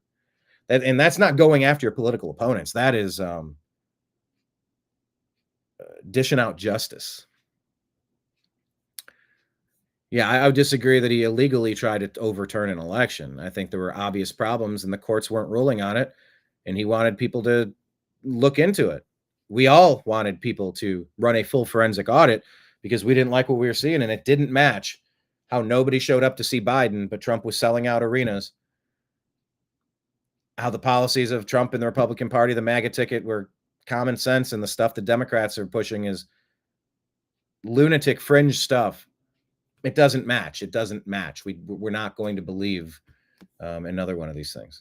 And that's not going after your political opponents. That is dishing out justice. Yeah, I would disagree that he illegally tried to overturn an election. I think there were obvious problems and the courts weren't ruling on it, and he wanted people to look into it. We all wanted people to run a full forensic audit because we didn't like what we were seeing, and it didn't match how nobody showed up to see Biden, but Trump was selling out arenas. How the policies of Trump and the Republican Party, the MAGA ticket, were common sense, and the stuff the Democrats are pushing is lunatic fringe stuff. It doesn't match. It doesn't match. We're not going to believe another one of these things.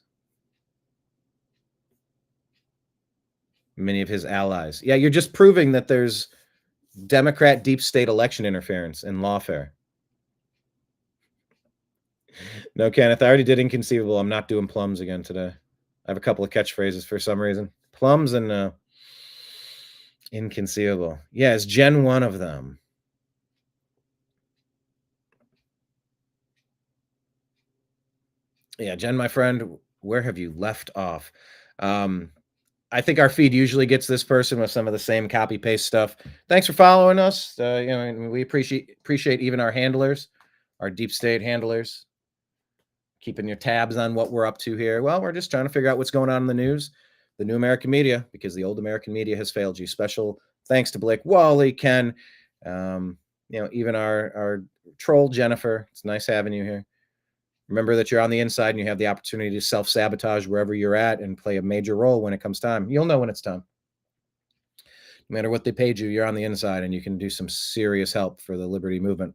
Many of his allies. Yeah, you're just proving that there's Democrat deep state election interference in lawfare. No, Kenneth, I already did inconceivable. I'm not doing plums again today. I have a couple of catchphrases for some reason. Plums and inconceivable. Yeah, it's Gen 1 of them. Yeah, Jen, my friend, where have you left off? I think our feed usually gets this person with some of the same copy paste stuff. Thanks for following us. We appreciate even our handlers, our deep state handlers, keeping your tabs on what we're up to here. Well, we're just trying to figure out what's going on in the news, the new American media, because the old American media has failed you. Special thanks to Blake Walley, Ken, even our troll Jennifer. It's nice having you here. Remember that you're on the inside and you have the opportunity to self-sabotage wherever you're at and play a major role when it comes time. You'll know when it's time. No matter what they paid you, you're on the inside and you can do some serious help for the liberty movement.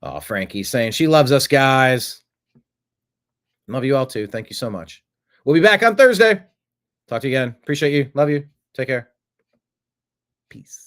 Oh, Frankie's saying she loves us, guys. Love you all too. Thank you so much. We'll be back on Thursday. Talk to you again. Appreciate you. Love you. Take care. Peace.